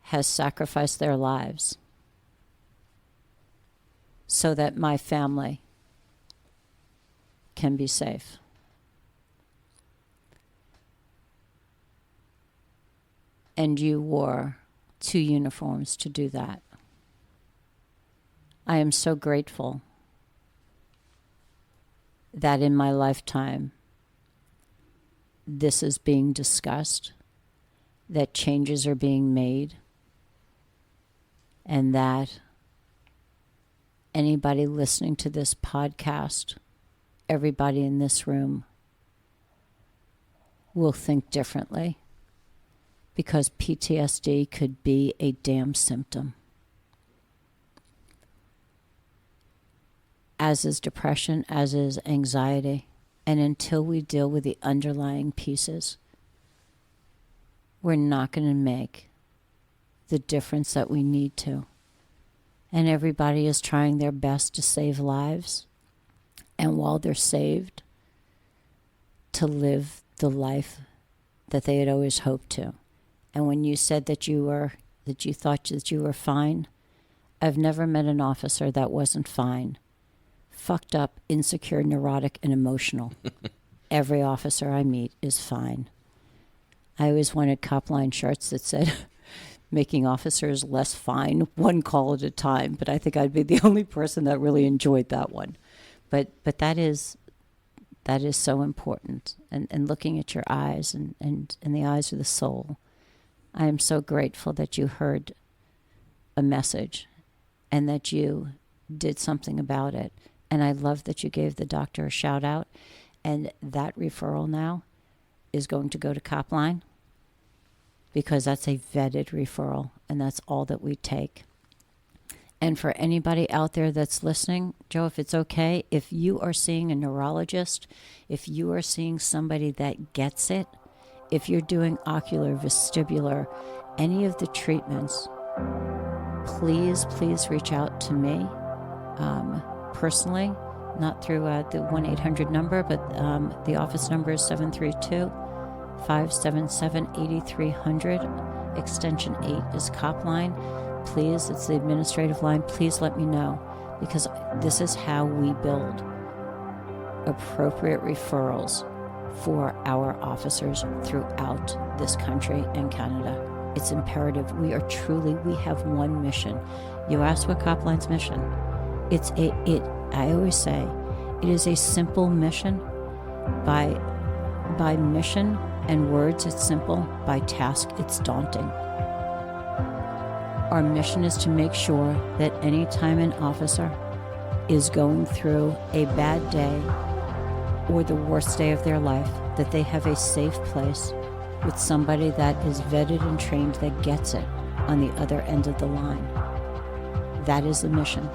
has sacrificed their lives so that my family can be safe. And you wore 2 uniforms to do that. I am so grateful that in my lifetime this is being discussed, that changes are being made, and that anybody listening to this podcast, everybody in this room, will think differently, because PTSD could be a damn symptom. As is depression, as is anxiety. And until we deal with the underlying pieces, we're not going to make the difference that we need to. And everybody is trying their best to save lives. And while they're saved, to live the life that they had always hoped to. And when you said that you thought that you were fine, I've never met an officer that wasn't fine. Fucked up, insecure, neurotic, and emotional. Every officer I meet is fine. I always wanted COPLINE shirts that said, making officers less fine, one call at a time. But I think I'd be the only person that really enjoyed that one. But that is so important. And looking at your eyes and the eyes of the soul, I am so grateful that you heard a message and that you did something about it. And I love that you gave the doctor a shout out. And that referral now is going to go to COPLINE, because that's a vetted referral, and that's all that we take. And for anybody out there that's listening, Joe, if it's okay, if you are seeing a neurologist, if you are seeing somebody that gets it, if you're doing ocular, vestibular, any of the treatments, please reach out to me personally, not through the 1-800 number, but the office number is 732-577-8300. Extension 8 is COPLINE. Please, it's the administrative line. Please let me know, because this is how we build appropriate referrals for our officers throughout this country and Canada. It's imperative. We have one mission. You asked what COPLINE's mission. I always say, it is a simple mission. By mission and words, it's simple. By task, it's daunting. Our mission is to make sure that anytime an officer is going through a bad day or the worst day of their life, that they have a safe place with somebody that is vetted and trained that gets it on the other end of the line. That is the mission.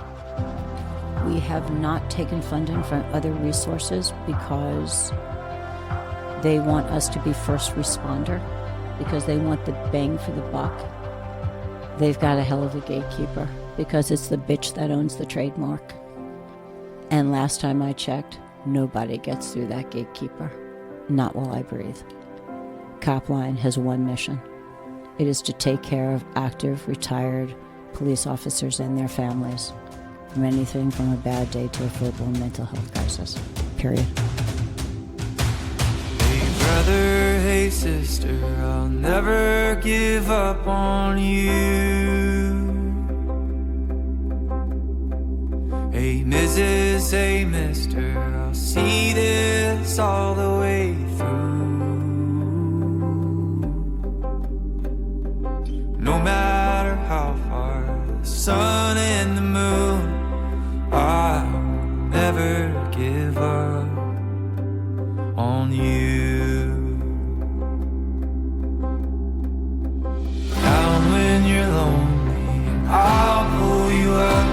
We have not taken funding from other resources because they want us to be first responder, because they want the bang for the buck. They've got a hell of a gatekeeper, because it's the bitch that owns the trademark. And last time I checked, nobody gets through that gatekeeper. Not while I breathe. COPLINE has one mission. It is to take care of active, retired police officers and their families from anything from a bad day to a full-blown mental health crisis. Period. Hey brother, hey sister, I'll never give up on you. Hey, Mrs., hey, mister, I'll see this all the way through. No matter how far the sun and the moon, I'll never give up on you. Down when you're lonely, I'll pull you up.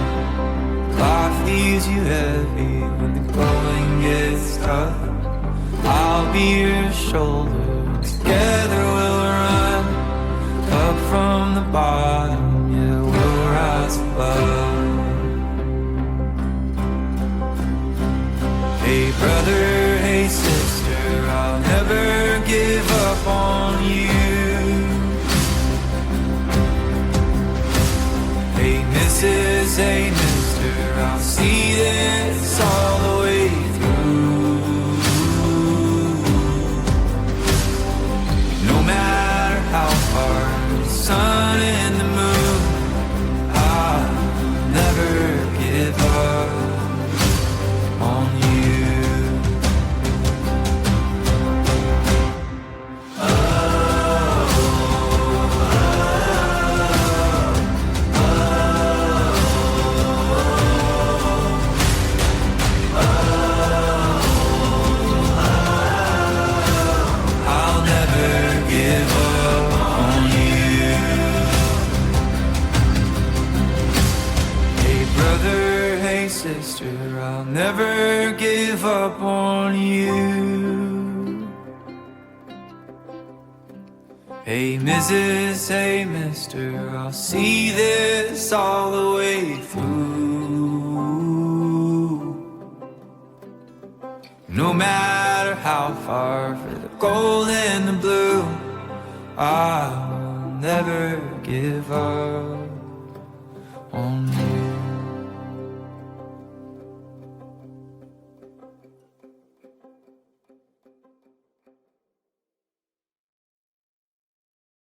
Life leaves you heavy when the going gets tough. I'll be your shoulder, together we'll run up from the bottom, yeah, we'll rise above. Hey brother, hey sister, I'll never give up on you. Hey Mrs., hey mister, I'll see this all the way through. No matter how far the sun and the moon, I'll never give up on you. I'll never give up on you. Hey brother, hey sister, I'll never give up on you. Hey Mrs., hey mister, I'll see this all the way through. No matter how far, for the gold and the blue, I'll never give up on you.